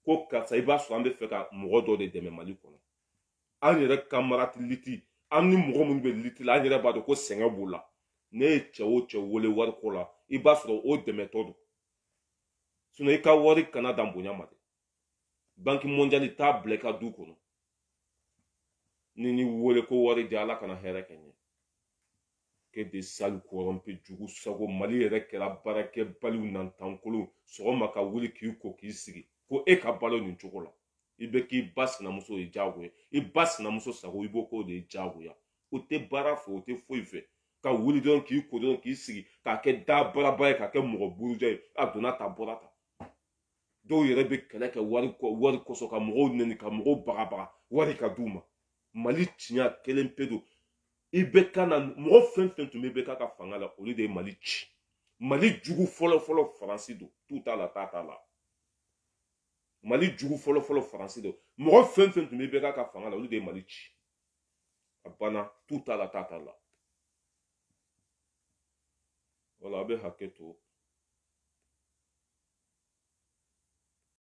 ko karisa i b'a sɔrɔ an bɛ fɛ ka mɔgɔ dɔ de dɛmɛ Mali kɔnɔ an yɛrɛ kamarati liti an ni mɔgɔ minnu bɛ liti la an yɛrɛ b'a dɔn ko sɛgɛn b'o la ne ye cɛ o cɛ wele wariko la i b'a sɔrɔ o dɛmɛtɔ don sinon i ka wari kana dan bonya ma dɛ banki mondiale t'a bila i ka du kɔnɔ ni n'i wele ko wari di ala kana hɛrɛ kɛ ɲɛ que de sali corrompu jugu sago Mali yɛrɛ kɛra baarakɛbaliw nantankolow sɔgɔma ka wuli k'i ko k'i sigi ko e ka balo nin cogo la i bɛ k'i ba sinamuso ye diyagoya i ba sinamuso sago i b'o k'o de ye diyagoya o tɛ baara fɛ o tɛ foyi fɛ ka wuli dɔrɔn k'i ko dɔrɔn k'i sigi k'a kɛ da baraba ye k'a kɛ mɔgɔ buruja ye a donna ta bɔra ta dɔw yɛrɛ bɛ kɛlɛ kɛ wari kɔsɔn ka mɔgɔw neni ka mɔgɔw bagabaga wari ka d'u ma Mali tiɲɛ kelen pe don i bɛ ka na mɔgɔ fɛn fɛn tun bɛ bɛ ka fanga la olu de ye Mali ci Mali jugu fɔlɔ fɔlɔ Faransi don tu t'a la taa t'a la Mali jugu fɔlɔ fɔlɔ Faransi don mɔgɔ fɛn fɛn tun bɛ bɛ ka fanga la olu de ye Mali ci a banna tu t'a la taa t'a la wala a bɛ hakɛ to